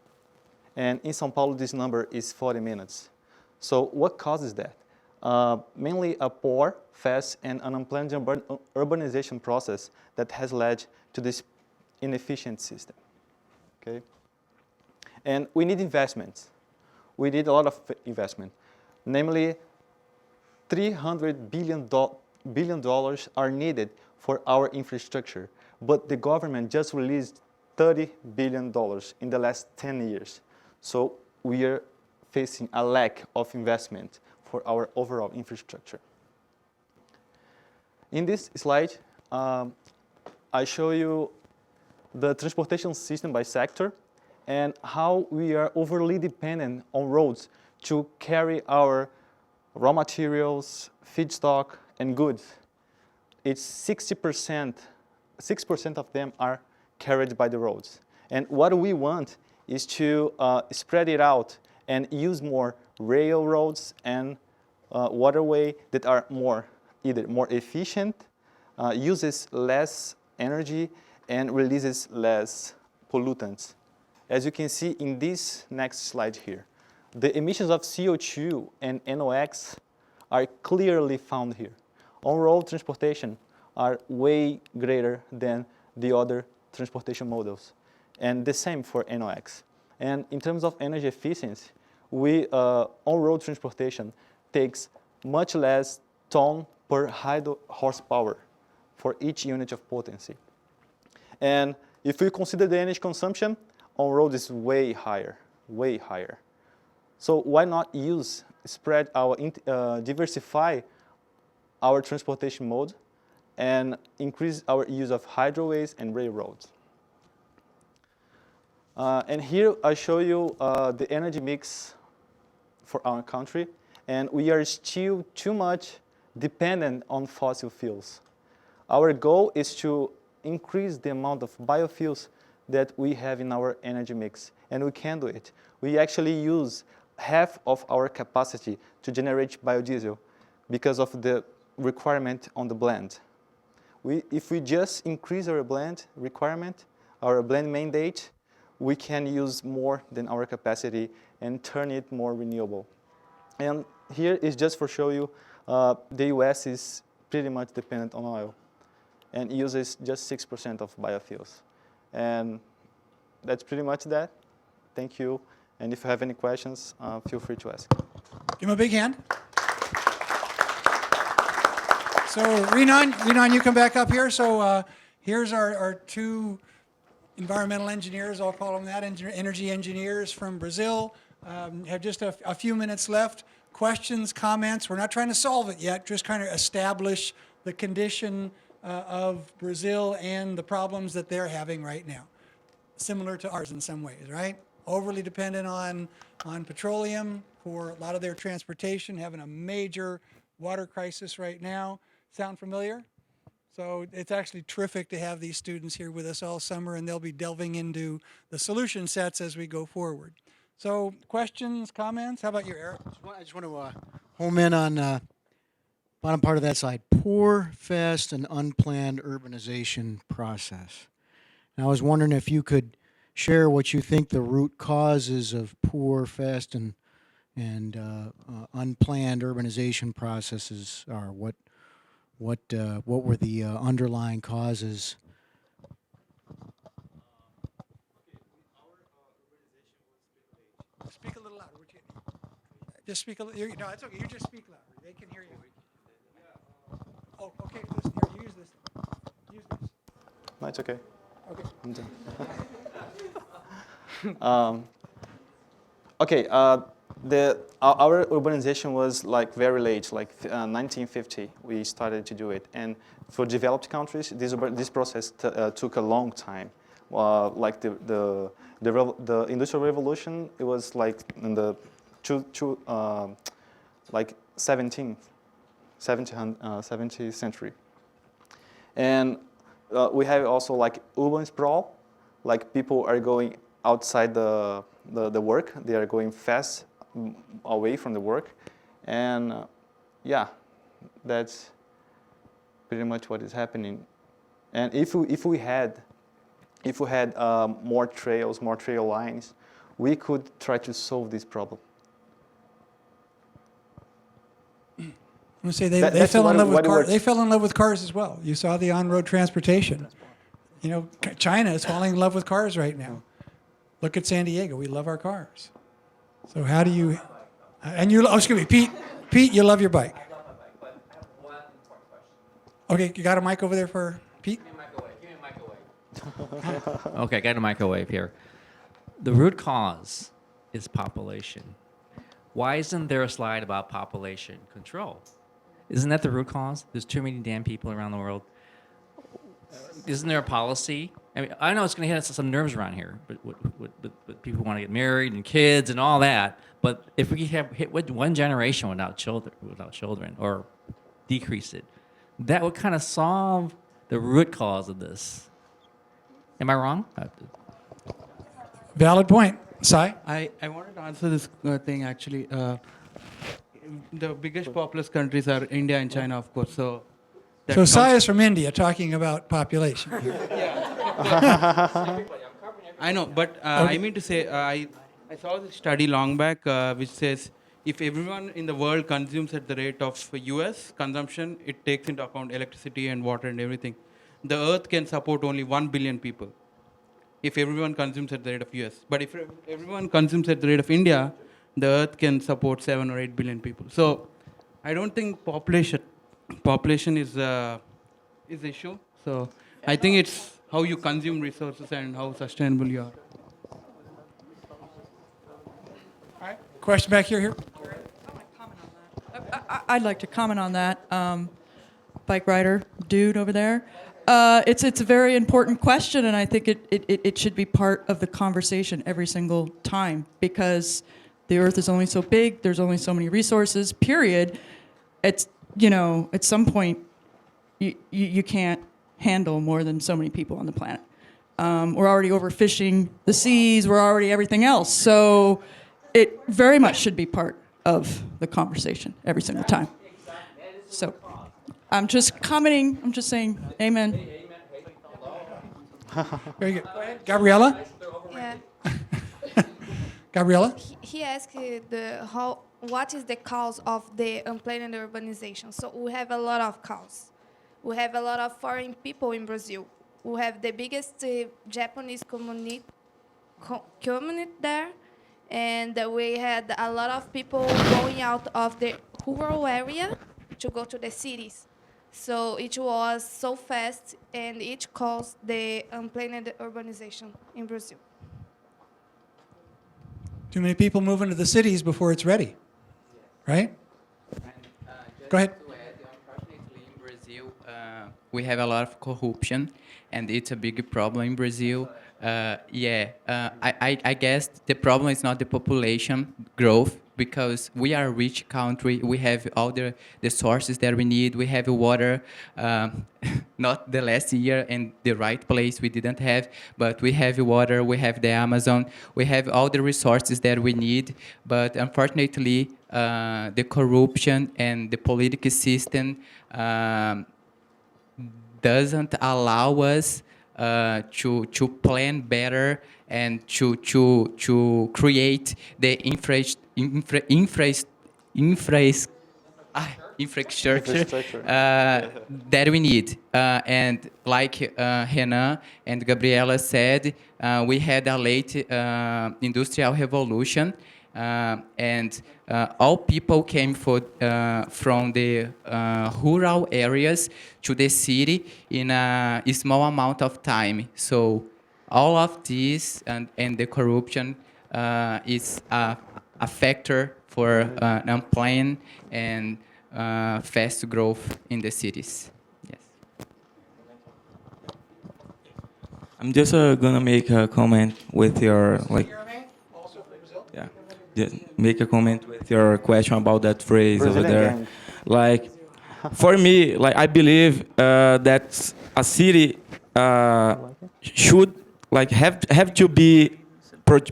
And in São Paulo, this number is 40 minutes. So what causes that? Mainly a poor, fast, and unplanned urbanization process that has led to this inefficient system. Okay? And we need investments. We need a lot of investment. Namely, $300 billion are needed for our infrastructure, but the government just released $30 billion in the last 10 years. So we are facing a lack of investment for our overall infrastructure. In this slide, I show you the transportation system by sector and how we are overly dependent on roads to carry our raw materials, feedstock, and goods. It's 6% of them are carried by the roads. And what we want is to spread it out and use more railroads and waterway that are either more efficient, uses less energy, and releases less pollutants. As you can see in this next slide here, the emissions of CO2 and NOx are clearly found here. On-road transportation are way greater than the other transportation models, and the same for NOx. And in terms of energy efficiency, on-road transportation takes much less ton per idle horsepower for each unit of potency. And if we consider the energy consumption, on-road is way higher, way higher. So why not diversify our transportation mode and increase our use of hydroways and railroads? And here I show you the energy mix for our country, and we are still too much dependent on fossil fuels. Our goal is to increase the amount of biofuels that we have in our energy mix, and we can do it. We actually use half of our capacity to generate biodiesel because of the requirement on the blend. If we just increase our blend requirement, our blend mandate, we can use more than our capacity and turn it more renewable. And here is just for show you the U.S. is pretty much dependent on oil and uses just 6% of biofuels. And that's pretty much that. Thank you. And if you have any questions, feel free to ask. Give him a big hand. So Renan, you come back up here. So here's our two environmental engineers, I'll call them that, energy engineers from Brazil. Have just a few minutes left. Questions, comments. We're not trying to solve it yet, just kind of establish the condition of Brazil and the problems that they're having right now. Similar to ours in some ways, right? Overly dependent on petroleum for a lot of their transportation, having a major water crisis right now. Sound familiar? So it's actually terrific to have these students here with us all summer, and they'll be delving into the solution sets as we go forward. So questions, comments? How about you, Eric? I just want to home in on bottom part of that slide. Poor, fast, and unplanned urbanization process. And I was wondering if you could share what you think the root causes of poor, fast, and unplanned urbanization processes are. What were the underlying causes? Speak a little louder. Just speak a little. No, it's okay. You just speak louder. They can hear you. Oh, okay. Listen here. Use this. Use this. No, it's okay. Okay. I'm done. Okay. Our urbanization was like very late, like 1950. We started to do it, and for developed countries, this process took a long time. Like the Industrial Revolution, it was like in the 17th century, and we have also like urban sprawl, like people are going outside the work, they are going fast away from the work, and yeah, that's pretty much what is happening. And if we had more trails, more trail lines, we could try to solve this problem. I'm going to say they fell in love with cars. They fell in love with cars as well. You saw the on-road transportation. You know, China is falling in love with cars right now. Look at San Diego. We love our cars. So how do you? And you? Oh, excuse me, Pete. Pete, you love your bike. I love my bike, but I have one important question. Okay, you got a mic over there for Pete? Give me a microwave. Okay, got a microwave here. The root cause is population. Why isn't there a slide about population control? Isn't that the root cause? There's too many damn people around the world. Isn't there a policy? I mean, I know it's going to hit some nerves around here, but people want to get married and kids and all that. But if we have hit one generation without children, or decrease it, that would kind of solve the root cause of this. Am I wrong? Valid point. Sai? I wanted to answer this thing actually. The biggest populous countries are India and China, of course. So Sai is from India talking about population. I know, but I mean to say, I saw this study long back which says if everyone in the world consumes at the rate of US consumption, it takes into account electricity and water and everything. The Earth can support only 1 billion people if everyone consumes at the rate of US. But if everyone consumes at the rate of India, the Earth can support 7 or 8 billion people. So I don't think population is the issue. So I think it's how you consume resources and how sustainable you are. All right. Question back here. I'd like to comment on that. Bike rider dude over there. It's a very important question, and I think it should be part of the conversation every single time, because the Earth is only so big. There's only so many resources. Period. It's at some point you can't handle more than so many people on the planet. We're already overfishing the seas. We're already everything else. So it very much should be part of the conversation every single time. So I'm just commenting. I'm just saying amen. Very good. Go ahead. Gabriella? Yeah. Gabriella? He asked what is the cause of the unplanned urbanization? So we have a lot of cause. We have a lot of foreign people in Brazil. We have the biggest Japanese community there, and we had a lot of people going out of the rural area to go to the cities. So it was so fast, and it caused the unplanned urbanization in Brazil. Too many people move into the cities before it's ready, right? Go ahead. Unfortunately, in Brazil, we have a lot of corruption, and it's a big problem in Brazil. I guess the problem is not the population growth, because we are a rich country. We have all the sources that we need. We have water, not the last year in the right place we didn't have, but we have water, we have the Amazon, we have all the resources that we need. But unfortunately, the corruption and the political system doesn't allow us to plan better and to create the infrastructure that we need. And like Renan and Gabriela said, we had a late industrial revolution, and all people came from the rural areas to the city in a small amount of time. So all of this and the corruption is a factor for unplanned and fast growth in the cities. Yes. I'm just gonna make a comment with your yeah, just make a comment with your question about that phrase Brazilian over there. gang. Like, for me, like I believe that a city should like have to be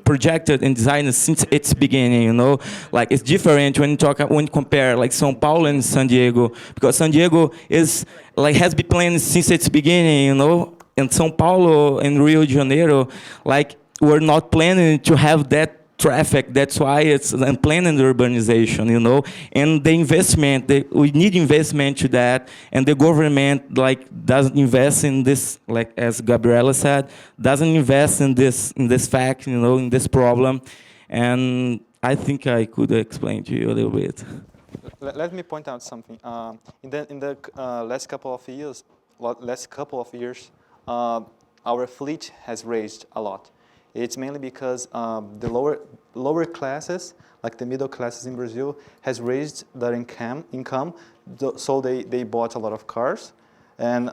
projected and designed since its beginning, you know. Like it's different when you compare like São Paulo and San Diego, because San Diego is like has been planned since its beginning, you know. And São Paulo and Rio de Janeiro, like we're not planning to have that traffic. That's why it's unplanned urbanization, you know. And the investment, we need investment to that, and the government like doesn't invest in this, like as Gabriela said, doesn't invest in this fact, you know, in this problem. And I think I could explain to you a little bit. Let me point out something. In the last couple of years, our fleet has raised a lot. It's mainly because the lower classes, like the middle classes in Brazil, has raised their income, so they bought a lot of cars. And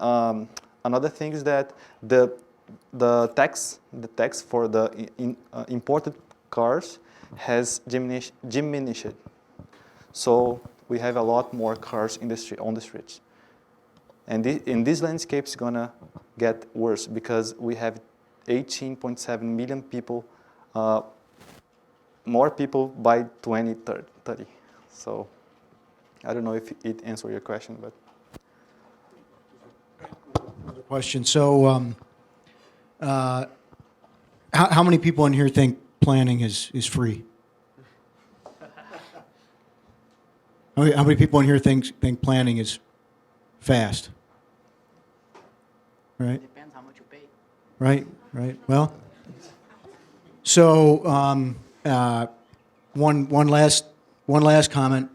another thing is that the tax for the imported cars has diminished. So we have a lot more cars in on the streets. And this landscape is gonna get worse because we have 18.7 million people, more people by 2030. So I don't know if it answered your question, but. Another question. So how many people in here think planning is free? How many people in here think planning is fast? Right? Depends how much you pay. Right. Well, so one last comment.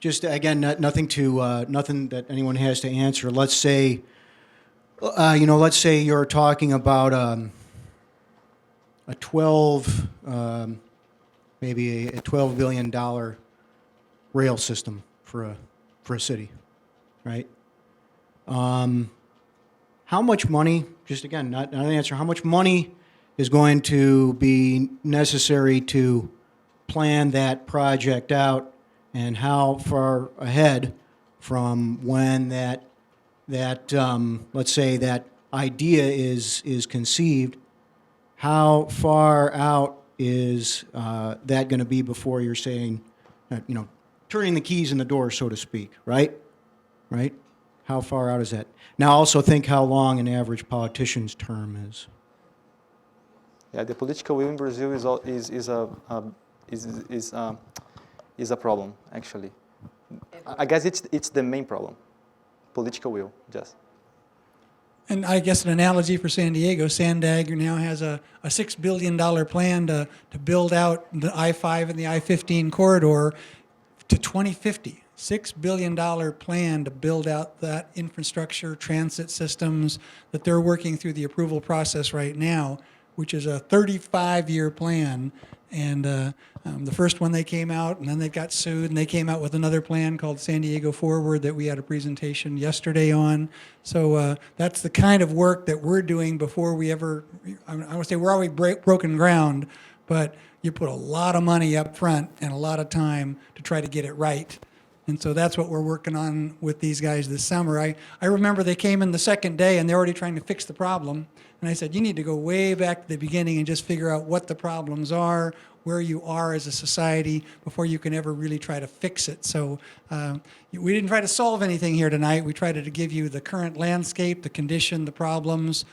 Just again, nothing that anyone has to answer. Let's say, let's say you're talking about a $12 billion rail system for a city, right? How much money? Just again, not an answer. How much money is going to be necessary to plan that project out, and how far ahead from when that let's say that idea is conceived? How far out is that going to be before you're saying, turning the keys in the door, so to speak, right? Right? How far out is that? Now, also think how long an average politician's term is. Yeah, the political will in Brazil is a problem, actually. I guess it's the main problem, political will, just. And I guess an analogy for San Diego now has a $6 billion plan to build out the I-5 and the I-15 corridor to 2050. $6 billion plan to build out that infrastructure, transit systems that they're working through the approval process right now, which is a 35-year plan. And the first one they came out, and then they got sued, and they came out with another plan called San Diego Forward that we had a presentation yesterday on. So that's the kind of work that we're doing before we ever, I would say we're already broken ground, but you put a lot of money up front and a lot of time to try to get it right. And so that's what we're working on with these guys this summer. I remember they came in the second day and they're already trying to fix the problem. And I said, you need to go way back to the beginning and just figure out what the problems are, where you are as a society before you can ever really try to fix it. So we didn't try to solve anything here tonight. We tried to give you the current landscape, the condition, the problems,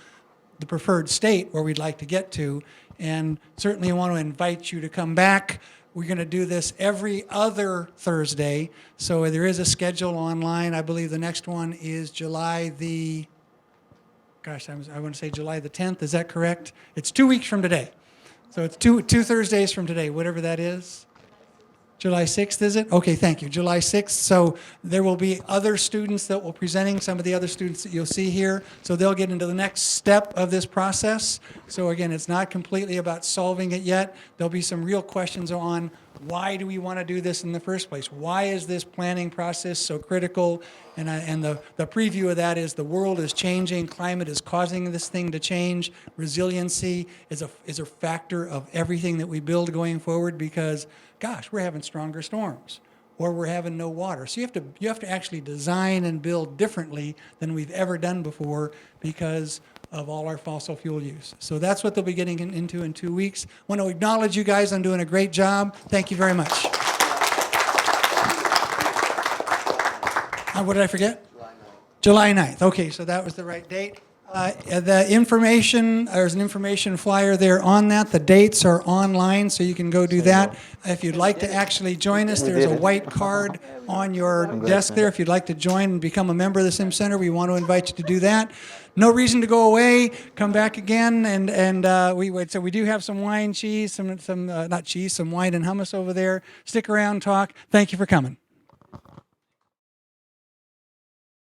the preferred state where we'd like to get to. And certainly I want to invite you to come back. We're going to do this every other Thursday. So there is a schedule online. I believe the next one is July the, gosh, I want to say July the 10th. Is that correct? It's 2 weeks from today. So it's two Thursdays from today, whatever that is. July 6th, is it? Okay, thank you. July 6th. So there will be other students that will be presenting, some of the other students that you'll see here. So they'll get into the next step of this process. So again, it's not completely about solving it yet. There'll be some real questions on why do we want to do this in the first place? Why is this planning process so critical? And the preview of that is the world is changing. Climate is causing this thing to change. Resiliency is a factor of everything that we build going forward because, gosh, we're having stronger storms or we're having no water. So you have to actually design and build differently than we've ever done before because of all our fossil fuel use. So that's what they'll be getting into in 2 weeks. I want to acknowledge you guys on doing a great job. Thank you very much. What did I forget? July 9th. Okay, so that was the right date. The information, there's an information flyer there on that. The dates are online, so you can go do that. If you'd like to actually join us, there's a white card on your desk there. If you'd like to join and become a member of the Sim Center, we want to invite you to do that. No reason to go away. Come back again, and we do have some wine, cheese, some wine and hummus over there. Stick around, talk. Thank you for coming.